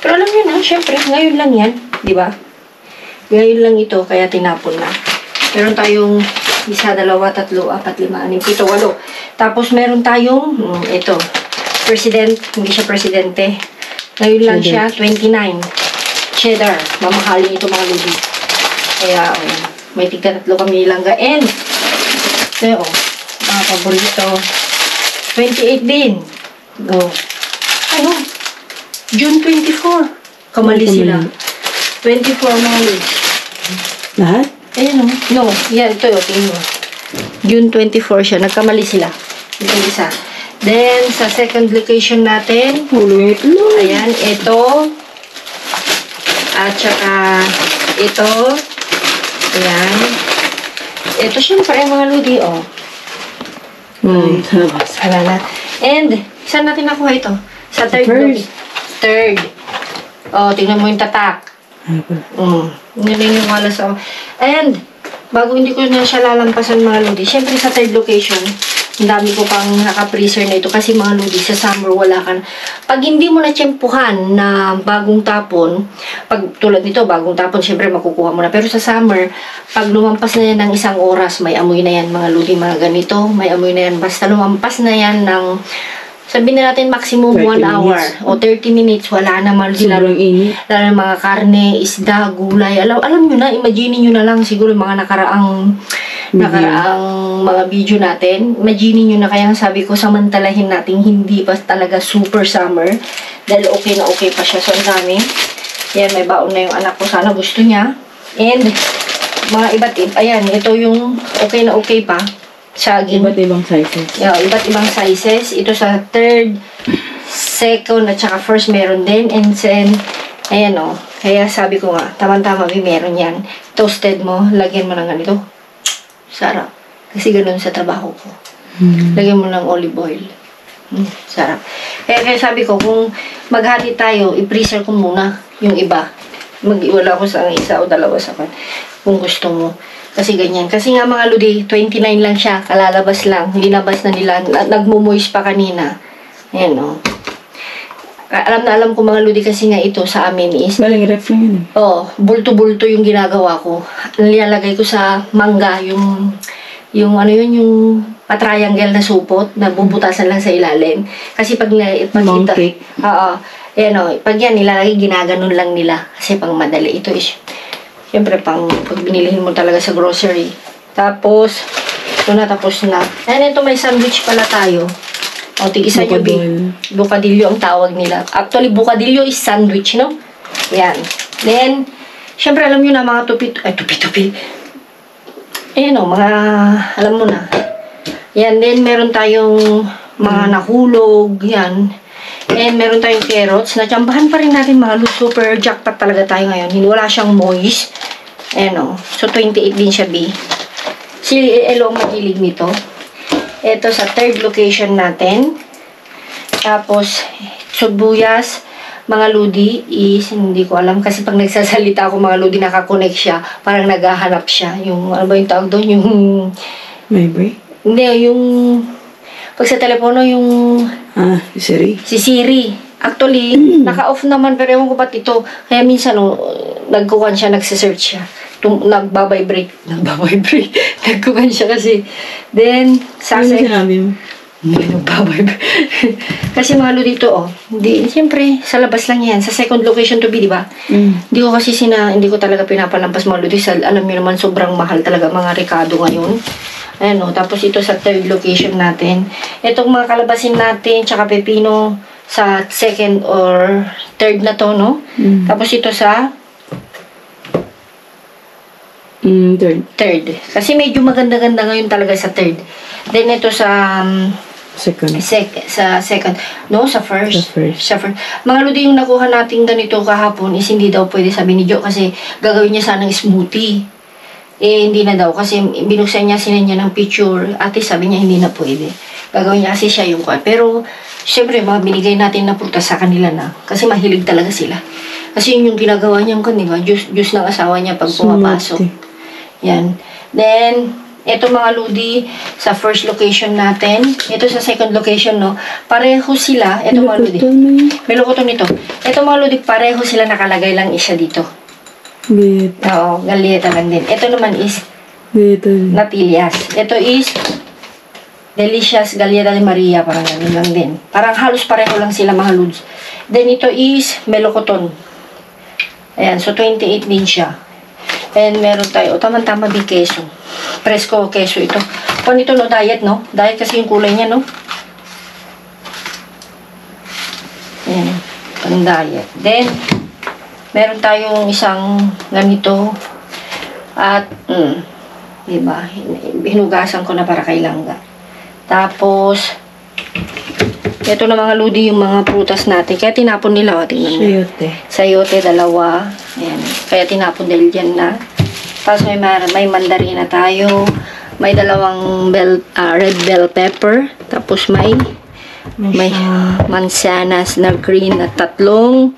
Speaker 1: Pero alam niyo na, syempre, ngayon lang yan. Diba? Ngayon lang ito, kaya tinapon na. Meron tayong 1, 2, 3, 4, 5, 6, 7, 8. Tapos meron tayong, ito, president, hindi siya presidente. Ngayon lang siya, 29. Cheddar. Mamahalin ito mga lodi. Kaya, may tigka 3 kami ilangga. And, ito, mga paborito. 28 din. Go. Ano? June 24. Kamali sila. 24 mga lodi.
Speaker 2: Lahat?
Speaker 1: Ayan o. No, yan, ito yun. Tingin mo. June 24 siya. Nagkamali sila. Ito isa. Then, sa second location natin,
Speaker 2: Wait lang.
Speaker 1: ayan, ito. At saka, ito. Ayan. Ito, syempre, mga ludi, oh.
Speaker 2: Labas.
Speaker 1: Wala na. And, saan natin nakuha ito? Sa third.
Speaker 2: First.
Speaker 1: Third. Oh, tingnan mo yung tatak.
Speaker 2: Ano pala?
Speaker 1: Yun yung wala sa... And, bago hindi ko na siya lalampasan mga lodi, syempre sa third location, ang dami ko pang naka-freezer na ito kasi mga lodi, sa summer wala ka na. Pag hindi mo na tiyempuhan na bagong tapon, pag tulad nito, bagong tapon, syempre makukuha mo na. Pero sa summer, pag lumampas na yan ng 1 oras, may amoy na yan mga lodi, mga ganito, may amoy na yan. Basta lumampas na yan ng... Sabihin na natin maximum 1 hour o 30 minutes, wala na mga lodi.
Speaker 2: Sobrang init.
Speaker 1: Lalo ng mga karne, isda, gulay. Alam nyo na, imagine nyo na lang siguro mga nakaraang mga video natin. Imagine nyo na, kaya sabi ko, samantalahin natin hindi pa talaga super summer. Dahil okay na okay pa siya. So, ang dami. Yan, may baon na yung anak ko. Sana gusto niya. And, mga ayan, ito yung okay na okay pa. Saging.
Speaker 2: Iba't ibang sizes.
Speaker 1: Yeah, iba't ibang sizes. Ito sa third, second, at saka first meron din. And then, ayan o. Kaya sabi ko nga, tama-tama, meron yan. Toasted mo, lagyan mo ng ganito. Sarap. Kasi ganun sa trabaho ko. Lagyan mo ng olive oil. Sarap. Kaya sabi ko, kung maghati tayo, i-freezer ko muna yung iba. Mag-iwala ko sa isa o dalawa sa kan. Kung gusto mo. Kasi ganyan. Kasi nga mga lodi, 29 lang siya. Kalalabas lang. Linabas na nila. Nagmumoist pa kanina. Ayan o. Alam na alam ko mga lodi kasi nga ito sa amin is...
Speaker 2: Galing ref lang yun eh.
Speaker 1: Oo. Bulto-bulto yung ginagawa ko. Nilalagay ko sa mangga yung ano yun, yung patriangle na supot na bubutasan lang sa ilalim. Kasi pag
Speaker 2: cake.
Speaker 1: Oo. Ayan o. Pag yan nilalagay, ginaganon lang nila. Kasi pang madali. Ito is... Siyempre, pag binilihin mo talaga sa grocery. Tapos, ito na, tapos na. And ito, may sandwich pala tayo. O, tig-isa nyo, bukadilyo ang tawag nila. Actually, bukadilyo is sandwich, no? Yan. Then, siyempre, alam nyo na, mga tupi-tupi. Ayan o, mga, alam mo na. Yan, then, meron tayong mga nahulog, yan. And meron tayong carrots. Natsambahan pa rin natin mga super jackpot talaga tayo ngayon. Wala siyang moist. Ayan o. So, 28 din siya, B. Si Elo ang mahilig nito. Ito sa third location natin. Tapos, sibuyas, mga ludi is, hindi ko alam. Kasi pag nagsasalita ako, mga ludi, nakakonect siya. Parang naghahanap siya. Yung, ano ba yung tawag doon? Yung...
Speaker 2: Maybe?
Speaker 1: Hindi, yung... Pag sa telepono, yung...
Speaker 2: Si Siri.
Speaker 1: Si Siri. Actually, naka-off naman, pero ewan ko ba't ito. Kaya minsan, nagkukan siya, nagsisearch siya. Nagbabibrate. Nagkukan siya kasi. Then,
Speaker 2: Ano sinabi mo?
Speaker 1: Nagbabibrate. Kasi mga dito, siyempre, sa labas lang yan. Sa second location to be, di ba? Hindi ko kasi hindi ko talaga pinapalampas mga lodi. Alam niyo naman, sobrang mahal talaga mga Ricardo ngayon. Ayan o, tapos ito sa third location natin. Itong mga kalabasin natin, tsaka pepino sa second or third na to, no? Tapos ito sa third. Kasi medyo maganda-ganda ngayon talaga sa third. Then ito sa
Speaker 2: second.
Speaker 1: Sa second. No, sa first.
Speaker 2: Sa first.
Speaker 1: Mga lodi, yung nakuha natin ganito kahapon is hindi daw pwede sabi ni Jo kasi gagawin niya sanang smoothie. Hindi na daw kasi binuksan niya, sinanya ng picture. Ate, sabi niya hindi na pwede. Gagawin niya kasi siya yung kwan. Pero, syempre, binigay natin na prutas sa kanila na. Kasi mahilig talaga sila. Kasi yun yung ginagawa niya kwan, di ba? Juice ng asawa niya pag pumapasok. Yan. Then, ito mga ludi, sa first location natin. Ito sa second location, no? Pareho sila. Ito mga ludi. May lukoton nito. Ito mga ludi, pareho sila nakalagay lang isa dito. Oo, galieta lang din. Ito naman is Natillas. Ito is Delicious Galleta de Maria. Parang ganun lang din. Parang halos pareho lang sila mga ludes. Then ito is Melocoton. Ayan, so 28 din siya. And meron tayo, tama-tama din keso. Presko keso ito. Kung ito no, diet no? Diet kasi yung kulay niya no? Ayan, pang diet. Then, meron tayong isang ganito. At, diba, hinugasan ko na para kay Langga. Tapos, ito na mga ludi yung mga prutas natin. Kaya tinapon nila, o, tingnan mo. Sayote, dalawa. Ayan. Kaya tinapon dahil dyan na. Tapos may mandarina tayo. May dalawang red bell pepper. Tapos may mansanas na green at tatlong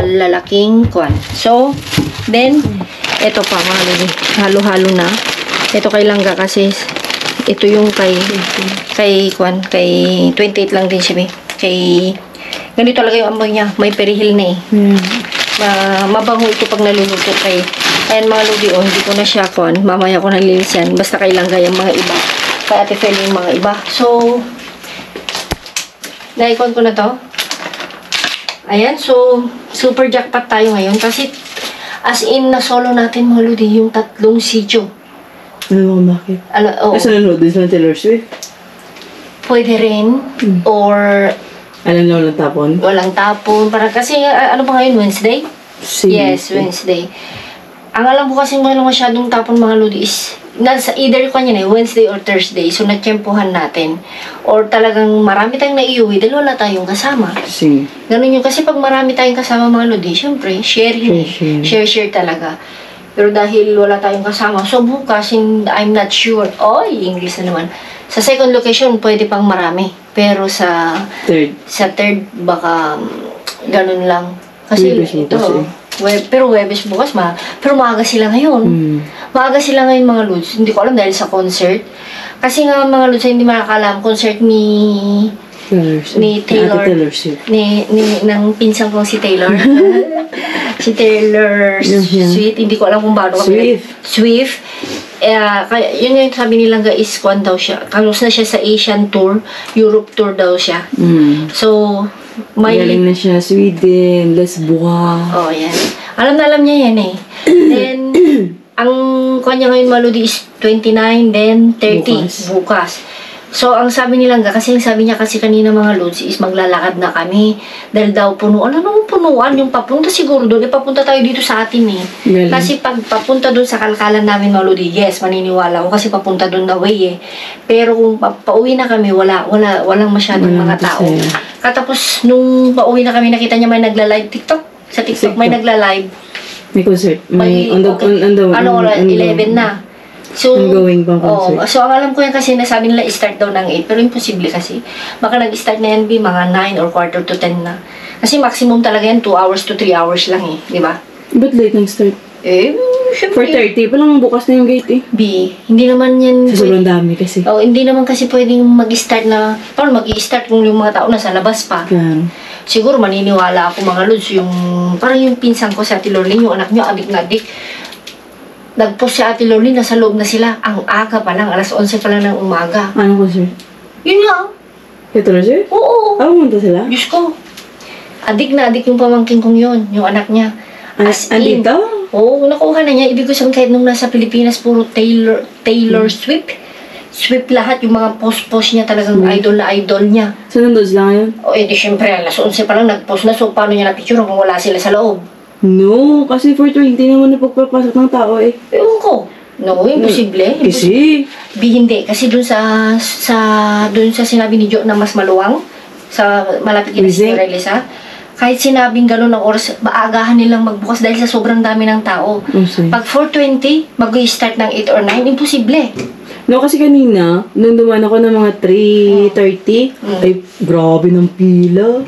Speaker 1: lalaking kwan. So, then, ito pa mga ludi. Halo-halo na. Ito kay Langga kasi ito yung kay 28 lang din siya. Kay ganito talaga yung amoy niya. May perihil na eh. Mabango ito pag naluluto kay. Ayan mga ludi, hindi ko na siya mamaya ko nalilis yan. Basta kay Langga yung mga iba. Kay Ate Fel yung mga iba. So, naikon ko na to. Ayan, so, super jackpot tayo ngayon. Kasi, as in, na solo natin mga ludi, yung tatlong sityo.
Speaker 2: Ano mo bakit?
Speaker 1: Oo.
Speaker 2: Kasi nanonood din sa Taylor Swift.
Speaker 1: Pwede rin. Or,
Speaker 2: Alam na walang tapon?
Speaker 1: walang tapon. Parang kasi, ano pa ngayon, Wednesday? Yes, Wednesday. Ang alam ko kasi walang masyadong tapon mga lodi is, either kanya Wednesday or Thursday. So, natsyempohan natin. Or talagang marami tayong naiuwi dahil wala tayong kasama. Ganun yung, kasi pag marami tayong kasama mga lodi, syempre, sharing. Share talaga. Pero dahil wala tayong kasama, so bukas, I'm not sure. English na naman. Sa second location, pwede pang marami. Pero sa third, baka ganun lang. Kasi ito, pero Webes bukas pero maaga sila ngayon. Maaga sila ngayon mga Lods. Hindi ko alam dahil sa concert. Kasi nga mga Lods, hindi makakalam, concert ni Taylor ng pinsang kong si Taylor si Taylor Swift, hindi ko alam kung paano kami Swift. Kaya yun yung sabi nilang guys, daw siya, kalos na siya sa Asian tour, Europe tour daw siya. So galing
Speaker 2: na siya, Sweden, Lesbos.
Speaker 1: Yan, alam niya yan eh. Then ang kanya ngayon maludi is 29, then 30 bukas. So, ang sabi nilang kasi sabi niya kasi kanina mga Lods is maglalakad na kami. Dahil daw punuan. Ano punuan? Yung papunta siguro doon. Papunta tayo dito sa atin eh. Really? Kasi pag papunta doon sa kalkalan namin mga Lodi, yes, maniniwala ako kasi papunta doon na way eh. Pero kung pauwi na kami, walang masyadong mga tao. Katapos, nung pauwi na kami, nakita niya may nagla-live TikTok. Sa TikTok may nagla-live.
Speaker 2: May concert. May on the 11
Speaker 1: na. So,
Speaker 2: ongoing pang concert.
Speaker 1: So, ang alam ko yan kasi nasabi nila start daw ng 8. Pero imposible kasi. Baka nag-start na yan mga 9 or quarter to 10 na. Kasi maximum talaga yan 2 hours to 3 hours lang eh. Di ba?
Speaker 2: Ba't late nag-start?
Speaker 1: Syempre.
Speaker 2: 4:30 pa lang bukas na yung gate eh.
Speaker 1: Hindi naman yan.
Speaker 2: Sa sobrang dami kasi.
Speaker 1: Hindi naman kasi pwedeng mag-start na. Paano mag-i-start kung yung mga tao nasa labas pa? Siguro maniniwala ako mga Lods. Parang yung pinsang ko sa Ate Lorlene, yung anak niya, adik na adik. Nag-post si Ate Lorlene, nasa loob na sila. Ang aga pa lang, alas 11 pa lang ng umaga.
Speaker 2: Anong concert?
Speaker 1: Yun nga.
Speaker 2: Ito na siya?
Speaker 1: Oo.
Speaker 2: Pumunta sila?
Speaker 1: Diyos ko. Adik na adik yung pamangkin kong yun, yung anak niya.
Speaker 2: Andito?
Speaker 1: Oo, nakuha na niya. Ibig ko sabihin kahit nung nasa Pilipinas, puro Taylor Swift. Swift lahat, yung mga post-post niya talagang idol na idol niya.
Speaker 2: So, nandun sila ngayon?
Speaker 1: Di syempre, alas 11 pa lang nag-post na. So, paano niya na-picture kung wala sila sa loob?
Speaker 2: No, kasi 4:20 naman na pagpapasok ng tao eh.
Speaker 1: Ewan ko. No, imposible.
Speaker 2: Kasi?
Speaker 1: Hindi. Kasi dun sa sinabi ni Jo na mas maluwang, sa malapit kina si Relisa, kahit sinabing gano'n ng oras, maagahan nilang magbukas dahil sa sobrang dami ng tao. Pag 4:20, mag-i-start ng 8 or 9, imposible.
Speaker 2: No, kasi kanina, nung dumaan ako ng mga 3:30, ay, grabe ng pila.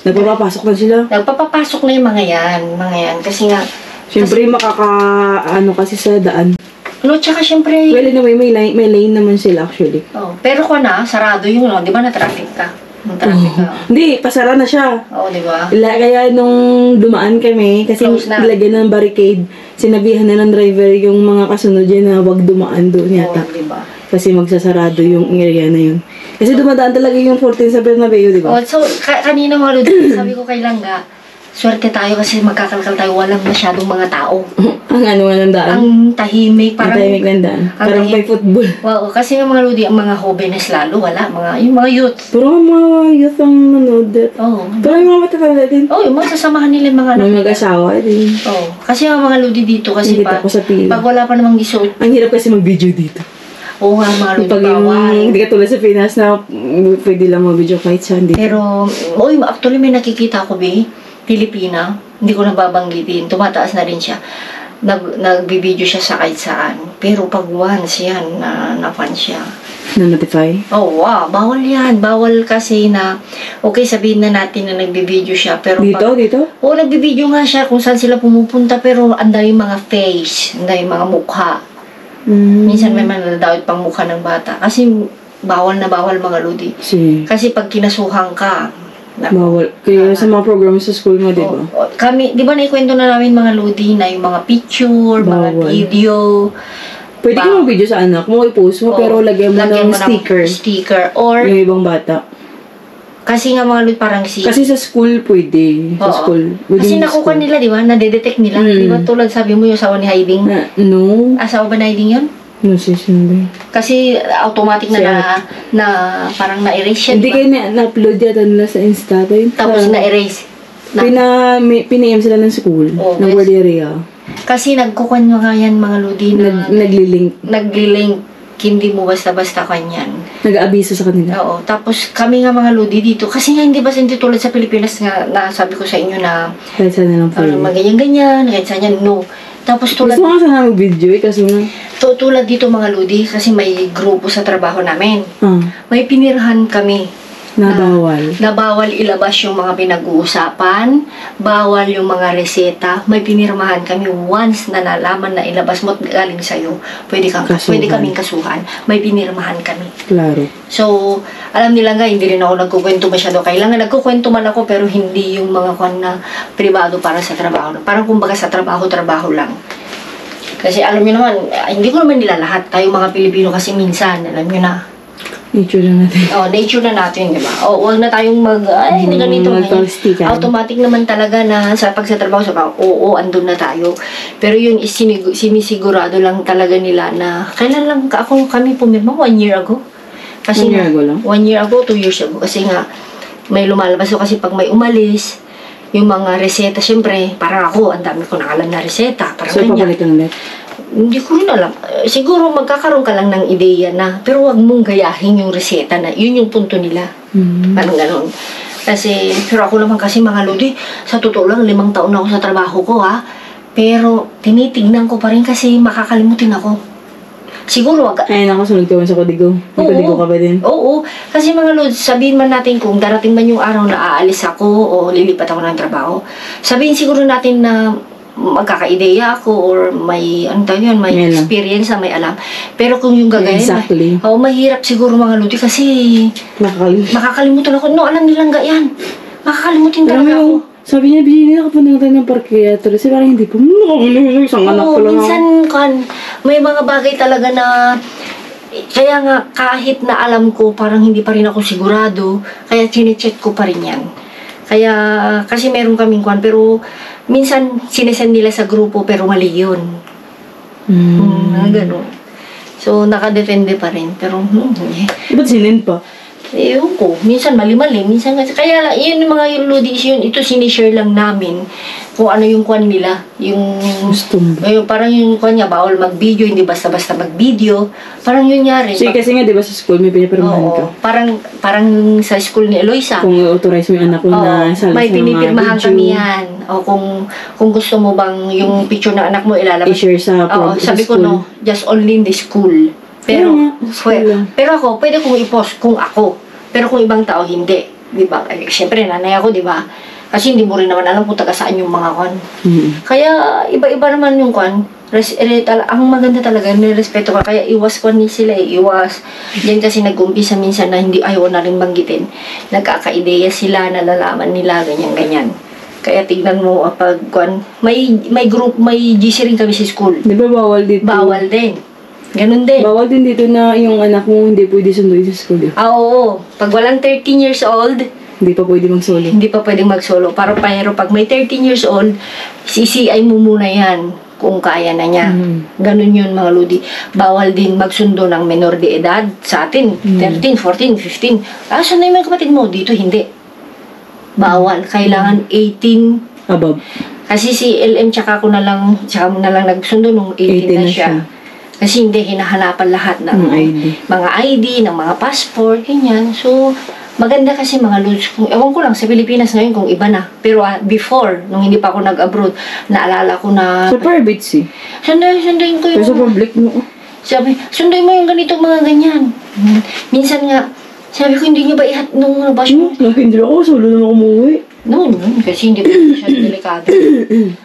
Speaker 2: Nagpapapasok na sila.
Speaker 1: Nagpapapasok na yung mga yan. Kasi nga,
Speaker 2: Siyempre, ano kasi sa daan.
Speaker 1: no, tsaka syempre,
Speaker 2: Well, anyway, may lane naman sila actually.
Speaker 1: pero kung sarado yung, di ba na-traffic ka? Na-traffic ka.
Speaker 2: Hindi, pasara na siya.
Speaker 1: Oo, di ba?
Speaker 2: Kaya nung dumaan kami, kasi
Speaker 1: Close na.
Speaker 2: nilagyan ng barricade, sinabihan na ng driver yung mga kasunod dyan na wag dumaan doon yata.
Speaker 1: Oo, di ba?
Speaker 2: Kasi magsasarado yung area na yun. Kasi dumadaan talaga yung 14 sa Bernabeu, di ba?
Speaker 1: Oh, so, kanina mga Lodi, sabi ko kay Langga, swerte tayo kasi magkakalkal tayo, walang masyadong mga tao.
Speaker 2: Ang ano nga ng daan.
Speaker 1: Ang tahimik,
Speaker 2: Ang
Speaker 1: parang...
Speaker 2: tahimik ng daan.
Speaker 1: ang
Speaker 2: Parang
Speaker 1: tahimik.
Speaker 2: may football.
Speaker 1: Wow, kasi nga mga Lodi, ang mga jóvenes lalo, wala. Yung mga youth.
Speaker 2: Puro mga youth ang nanood.
Speaker 1: Oo.
Speaker 2: Pero yung mga matatanda din.
Speaker 1: Oh, yung magsasamahan nila yung mga anak.
Speaker 2: May mag-asawa din.
Speaker 1: Oh, kasi ang mga Lodi dito, kasi
Speaker 2: Hindi ako sa pila.
Speaker 1: pag wala pa namang gisuot,
Speaker 2: Ang hirap kasi mag-video dito.
Speaker 1: oo nga mga Lodi,
Speaker 2: Pag yung,
Speaker 1: bawal.
Speaker 2: hindi ka tulad sa Pinas na pwede lang mag-video kahit saan dito.
Speaker 1: Pero, actually may nakikita ko, Pilipina, hindi ko nababanggitin, tumataas na rin siya. Nagbibideo siya sa kahit saan. Pero pag once yan, na-fan siya.
Speaker 2: Na-notify?
Speaker 1: Oh, wow, bawal yan. Bawal kasi na, okay, sabihin na natin na nagbibideo siya. Pero
Speaker 2: Dito?
Speaker 1: Oo, nagbibideo nga siya kung saan sila pumupunta, pero anday mga face, anday mga mukha. Minsan may manadawit pang mukha ng bata. Kasi bawal na bawal mga Lodi. Kasi pag kinasuhan ka,
Speaker 2: Bawal. Kaya sa mga program sa school mo, di ba?
Speaker 1: kami, di ba naikwento na namin mga Lodi na yung mga picture, mga
Speaker 2: Bawal.
Speaker 1: video.
Speaker 2: Pwede ka mag-video sa anak mo, i-post mo, pero lagyan mo ng sticker.
Speaker 1: Sticker. Or,
Speaker 2: Yung ibang bata.
Speaker 1: kasi nga mga Lodi parang
Speaker 2: Kasi sa school pwede. Sa
Speaker 1: Oo.
Speaker 2: school.
Speaker 1: Kasi
Speaker 2: Within
Speaker 1: nakuha
Speaker 2: school.
Speaker 1: nila, di ba? Nadedetect nila. Di ba tulad sabi mo yung asawa ni Haiding?
Speaker 2: No.
Speaker 1: Asawa ba na Haiding yun?
Speaker 2: No, sis, hindi.
Speaker 1: Kasi automatic na parang na-erase siya,
Speaker 2: Hindi
Speaker 1: di ba?
Speaker 2: kayo na-upload yata nila sa Insta.
Speaker 1: Tapos na-erase.
Speaker 2: Pina-PM sila ng school.
Speaker 1: Oo,
Speaker 2: ng
Speaker 1: yes.
Speaker 2: word area.
Speaker 1: Kasi nagkukuhan nga yan mga Lodi na
Speaker 2: Nagli-link.
Speaker 1: nagli-link. Hindi mo basta-basta kanyan.
Speaker 2: Nag-aabiso sa kanila.
Speaker 1: Oo. Tapos kami nga mga Lodi dito. Kasi nga hindi ba hindi tulad sa Pilipinas nga na sabi ko sa inyo na
Speaker 2: Kahit saan na lang pwede.
Speaker 1: maganyan-ganyan, kahit saan yan, no. Tapos tulad,
Speaker 2: Gusto ko nga sana mag-video kasi nga.
Speaker 1: tulad dito mga Lodi, kasi may grupo sa trabaho namin. May pinirhan kami
Speaker 2: Na bawal.
Speaker 1: na bawal ilabas yung mga pinag-uusapan, bawal yung mga reseta. May pinirmahan kami once na nalaman na ilabas mo at galing sa'yo. Pwede kaming kasuhan. May pinirmahan kami.
Speaker 2: Klaro.
Speaker 1: So, alam nila nga, hindi rin ako nagkukwento masyado. Kailangan nagkukwento man ako, pero hindi yung mga kwan na privado para sa trabaho. Parang kumbaga sa trabaho lang. Kasi alam nyo naman, hindi ko naman nila lahat. Tayong mga Pilipino kasi minsan, alam nyo na,
Speaker 2: Nature na natin.
Speaker 1: nature na natin, di ba? Huwag na tayong hindi ganito.
Speaker 2: Magpangstikan.
Speaker 1: Automatic naman talaga na pag sa trabaho, andun na tayo. Pero yung sinisigurado lang talaga nila na, kailan lang kami pumirma? 1 year ago? Kasi
Speaker 2: 1 year ago lang?
Speaker 1: 1 year ago, 2 years ago. Kasi nga, may lumalabas. So, kasi pag may umalis, yung mga reseta, syempre, parang ako, ang dami ko nakalam na reseta. Parang
Speaker 2: So,
Speaker 1: ganyan.
Speaker 2: papalitan ulit?
Speaker 1: Hindi ko rin alam. Siguro magkakaroon ka lang ng ideya na, pero wag mong gayahin yung reseta na, yun yung punto nila. Parang ganon. Kasi, pero ako naman kasi mga Lodi, sa totoo lang, 5 taon na ako sa trabaho ko pero, tinitignan ko pa rin kasi makakalimutin ako. Siguro wag.
Speaker 2: Ay, naku, sunod ka man sa kodigo. May kodigo ka ba din?
Speaker 1: Oo. Kasi mga Lodi, sabihin man natin kung darating man yung araw na aalis ako o lilipat ako ng trabaho, sabihin siguro natin na magkakaideya ako or may may experience na may alam. Pero kung yung gagayin,
Speaker 2: Exactly.
Speaker 1: Mahirap siguro mga Lodi kasi makakalimutan ako. No, alam nilang yan. Makakalimutin talaga ako.
Speaker 2: Sabi niya, bigyan nila kapunta tayo ng parkiyatro. Kasi parang hindi po, isang anak ko lang.
Speaker 1: Minsan may mga bagay talaga na kaya nga kahit na alam ko parang hindi pa rin ako sigurado, kaya chinecheck ko pa rin yan. Kaya, kasi meron kaming pero minsan sinesend nila sa grupo pero mali yun. Gano'n. So, nakadepende pa rin. Pero,
Speaker 2: Ba't sinend pa?
Speaker 1: Ewan ko. Minsan mali-mali. Minsan kasi. Kaya, yun yung mga Lodi, ito sinishare lang namin kung ano yung kwan nila. Yung parang yung kwan niya, bawal mag-video, hindi basta-basta mag-video. Parang yun nga rin.
Speaker 2: Kasi nga, di ba sa school, may pinipirmahan ka?
Speaker 1: Parang sa school ni Eloisa.
Speaker 2: Kung authorize mo yung anak ko na sa
Speaker 1: may pinipirmahan kami yan. O kung gusto mo bang yung picture ng anak mo ilalabas.
Speaker 2: I-share sa
Speaker 1: sabi ko
Speaker 2: school.
Speaker 1: no, just only in the school. Pero,
Speaker 2: Kaya nga, school lang.
Speaker 1: pero ako, pwede kong i-post kung ako. Pero kung ibang tao, hindi. Di ba? Eh, siyempre, nanay ako, di ba? Kasi hindi mo rin naman alam kung taga saan yung mga kwan. Kaya, iba-iba naman yung kwan. Ang maganda talaga, nirespeto ka. Kaya iwas kwan ni sila eh. Iwas. Diyan kasi nag-umpisa minsan na hindi ayaw na rin banggitin. Nagkaka-ideya sila, nalalaman nila, ganyan-ganyan. Kaya tignan mo, pag kwan, may group, may GC rin kami sa school.
Speaker 2: Di ba bawal dito?
Speaker 1: Bawal din. Ganun din.
Speaker 2: Bawal din dito na yung anak mo hindi pwede sunduin sa school.
Speaker 1: Oo. Pag walang 13 years old,
Speaker 2: Hindi pa pwede mag-solo.
Speaker 1: hindi pa pwedeng mag-solo. Pero pag may 13 years old, CCI mo muna yan kung kaya na niya. Ganun yun mga ludi. Bawal din magsundo ng menor de edad sa atin. 13, 14, 15. Saan na yung mga kapatid mo? Dito hindi. Bawal. Kailangan 18.
Speaker 2: Above.
Speaker 1: Kasi si LM tsaka mo na lang nagsundo nung 18 na siya. Kasi hindi hinahanapan lahat ng
Speaker 2: ID.
Speaker 1: mga ID, ng mga passport, ganyan. So, maganda kasi mga lods. Ewan ko lang sa Pilipinas ngayon kung iba na. Pero before, nung hindi pa ako nag-abroad, naalala ko na...
Speaker 2: Sa private si.
Speaker 1: Sunduin ko yung...
Speaker 2: Pero sa public mo.
Speaker 1: Sabi, sunduin mo yung ganito mga ganyan. Minsan nga, sabi ko, hindi nyo ba nung bash mo?
Speaker 2: Nakindra ako, solo na umuwi.
Speaker 1: Noon, kasi hindi pa siya delikado.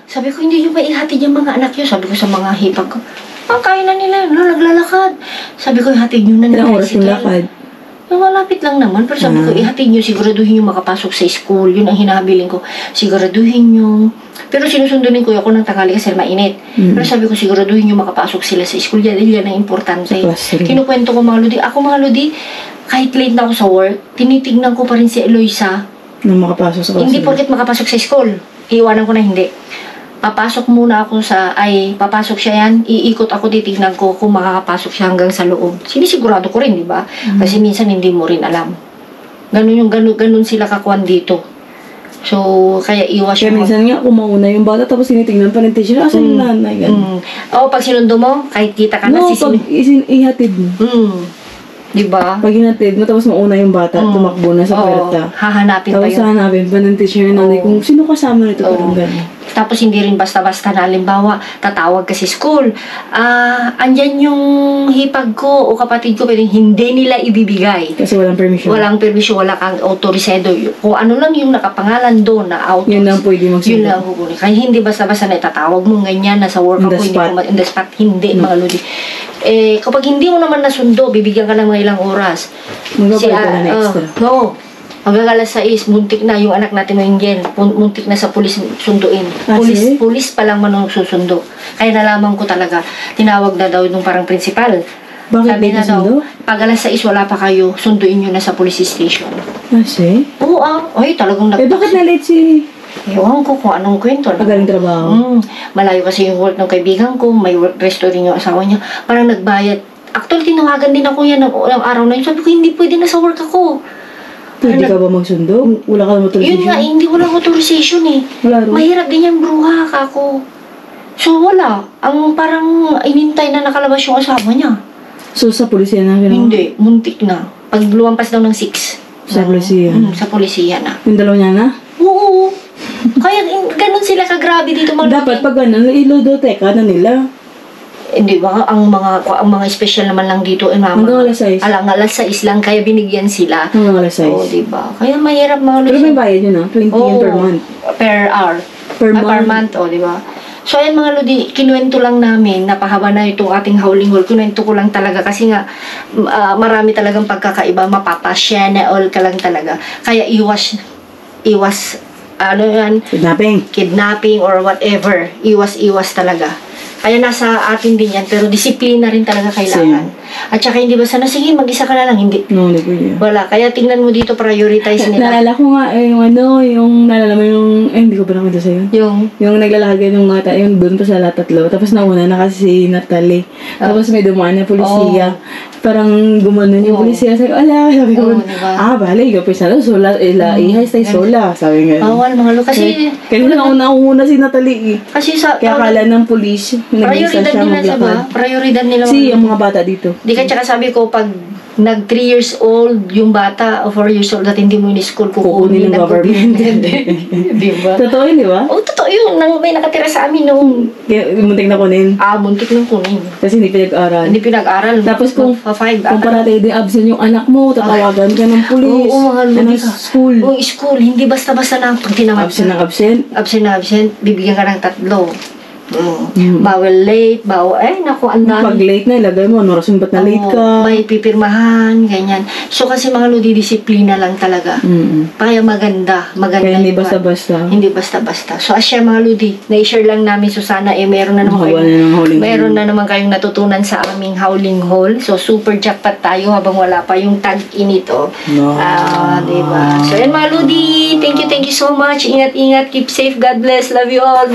Speaker 1: Sabi ko, hindi nyo ba ihatid yung mga anak nyo? Sabi ko sa mga hipag ko, kaya na nila, naglalakad. Sabi ko, ihatid nyo na
Speaker 2: Ilang
Speaker 1: nila.
Speaker 2: oras yung lakad?
Speaker 1: Yung malapit lang naman, pero sabi ko, ihatid nyo, siguraduhin nyo makapasok sa school. Yun ang hinahabilin ko. Siguraduhin nyo. Pero sinusundunin ko ako ng tanghali kasi mainit. Pero sabi ko, siguraduhin nyo makapasok sila sa school. Yan ang importante. Kinukwento ko mga lodi. Ako mga lodi, kahit late na ako sa work, tinitignan ko pa rin si Eloisa.
Speaker 2: Nung makapasok sa classroom.
Speaker 1: Hindi porket makapasok sa school. Iiwanan ko na hindi. Papasok muna ako papasok siya yan, iikot ako, titignan ko kung makakapasok siya hanggang sa loob. Sinisigurado ko rin, di ba? Kasi minsan hindi mo rin alam. Ganun sila kakuan dito. So, kaya iwas
Speaker 2: Kaya minsan nga, kumauna yung bata, tapos tinitingnan pa ng teacher, asan yung nanay?
Speaker 1: Oo, pag sinundo mo, kahit kita ka na,
Speaker 2: pag ihatid mo.
Speaker 1: Diba?
Speaker 2: Pag hinatid mo, tapos mauna yung bata, tumakbo na sa puerta.
Speaker 1: Hahanapin pa
Speaker 2: Tapos
Speaker 1: yun.
Speaker 2: hanapin pa ng teacher yung nanay kung sino kasama nito parang gano'n.
Speaker 1: Tapos hindi rin basta-basta na, halimbawa, tatawag ka sa school. Andyan yung hipag ko o kapatid ko, pero hindi nila ibibigay.
Speaker 2: Kasi walang permission.
Speaker 1: Walang permission, wala kang autorisado. Kung ano lang yung nakapangalan doon na auto.
Speaker 2: Yun lang pwede magsundo.
Speaker 1: Yun lang kukunin. Kaya hindi basta-basta na itatawag mo ganyan, nasa work
Speaker 2: On the
Speaker 1: ako, hindi
Speaker 2: spot.
Speaker 1: ko in the spot, hindi, mga lodi. Kapag hindi mo naman nasundo, bibigyan ka ng mga ilang oras.
Speaker 2: Magpapalit ka na extra.
Speaker 1: No. Hanggang alas 6, muntik na yung anak natin mo Angel. Muntik na sa pulis sunduin.
Speaker 2: Sige?
Speaker 1: Pulis pa lang manong susundo. Kaya nalaman ko talaga, tinawag na daw nung parang principal.
Speaker 2: Bakit
Speaker 1: Sabi
Speaker 2: di
Speaker 1: na daw,
Speaker 2: nasundo?
Speaker 1: pag alas 6 wala pa kayo, sunduin nyo na sa police station.
Speaker 2: Kasi?
Speaker 1: Oo ay talagang
Speaker 2: Bakit na-late si...
Speaker 1: Ewan ko kung anong kwento.
Speaker 2: Pagaling trabaho?
Speaker 1: Malayo kasi yung work ng kaibigan ko, may work restaurant yung asawa niya. Parang nagbayad. Actually, tinawagan din ako yan ng araw na yun. Sabi ko, hindi pwede na sa work ako.
Speaker 2: Pwede ka ba magsundo? Wala ka naman
Speaker 1: Yun nga, hindi wala authorization eh.
Speaker 2: Wala rin.
Speaker 1: Mahirap din yung bruha kako. So wala. Ang parang inintay na nakalabas yung asawa niya.
Speaker 2: So sa pulisya na gano'n?
Speaker 1: Hindi, muntik na. Pag lumampas daw ng 6.
Speaker 2: Sa pulisya?
Speaker 1: Sa pulisya na.
Speaker 2: Yung dalawa niya na?
Speaker 1: Oo. Kaya ganun sila kagrabe dito mga
Speaker 2: Dapat pag gano'n, ilodoteka na nila.
Speaker 1: Hindi ba ang mga special naman lang dito
Speaker 2: Hanggang alas 6.
Speaker 1: alas 6 lang kaya binigyan sila.
Speaker 2: Hanggang alas 6.
Speaker 1: Oo, di ba? Kaya mahirap mga
Speaker 2: Pero may bayad yun 20 yan per month.
Speaker 1: Per hour.
Speaker 2: Per
Speaker 1: Per
Speaker 2: month.
Speaker 1: month, di ba? So, ayan mga lodi, kinuwento lang namin, napahaba na itong ating howling hall. Kinuwento ko lang talaga kasi nga, marami talagang pagkakaiba, mapapasya na all ka lang talaga. Kaya iwas, ano yan, kidnapping or whatever, iwas talaga. Kaya nasa atin din yan, pero disiplina rin talaga kailangan. At saka hindi ba sana, sige, mag-isa ka na lang, hindi.
Speaker 2: No, hindi pwede.
Speaker 1: Wala, kaya tingnan mo dito, prioritize nila.
Speaker 2: Naalala ko nga, naalala mo hindi ko pa nakunta sa'yo. Yung naglalagay ng mga yung doon pa sa tatlo. Tapos nauna na kasi si Natalie. Tapos may dumaan na polisiya. Parang gumanon yung polisiya. Sabi ko, sabi ko,
Speaker 1: diba?
Speaker 2: balay, kapit sa sola, ihas tayo sola. Sabi nga.
Speaker 1: Bawal, mga lo, kasi...
Speaker 2: Kaya nauna ako muna si Natalie.
Speaker 1: Kasi sa...
Speaker 2: Kaya akala ng polis,
Speaker 1: prioridad nila, diba? Prioridad nila.
Speaker 2: Yung mga bata dito.
Speaker 1: Di ka tsaka sabi ko, pag nag 3 years old yung bata o 4 years old at hindi mo in-school,
Speaker 2: Kukunin ng government.
Speaker 1: Di ba?
Speaker 2: Totoo yun, di ba?
Speaker 1: Oo, totoo yun. May nakatira sa amin nung
Speaker 2: Kaya muntik na kunin.
Speaker 1: muntik nung kunin.
Speaker 2: Kasi hindi pinag-aral.
Speaker 1: Hindi pinag-aral.
Speaker 2: Tapos kung
Speaker 1: pa-5
Speaker 2: parati din absent yung anak mo, tatawagan ka ng pulis.
Speaker 1: Oo, mga lodi.
Speaker 2: School.
Speaker 1: Oo, school. Hindi basta-basta na pag tinamad
Speaker 2: Absent ng absent.
Speaker 1: absent na absent, bibigyan ka ng 3. Bawal late, naku, ang
Speaker 2: Pag
Speaker 1: dami.
Speaker 2: late na, ilagay mo, ano rason ba't na late
Speaker 1: Oo,
Speaker 2: ka?
Speaker 1: may pipirmahan, ganyan. So, kasi mga lodi, disiplina lang talaga. Kaya maganda.
Speaker 2: Kaya hindi
Speaker 1: yung-
Speaker 2: basta-basta.
Speaker 1: Hindi basta-basta. So, asya mga lodi, na-share lang namin, Susana, meron na naman
Speaker 2: Nakawa na ng howling
Speaker 1: meron na naman kayong natutunan sa aming howling hole. So, super jackpot tayo habang wala pa yung tag-in ito.
Speaker 2: No.
Speaker 1: Diba? So, yan mga lodi, thank you so much. Ingat-ingat, keep safe, God bless, love you all.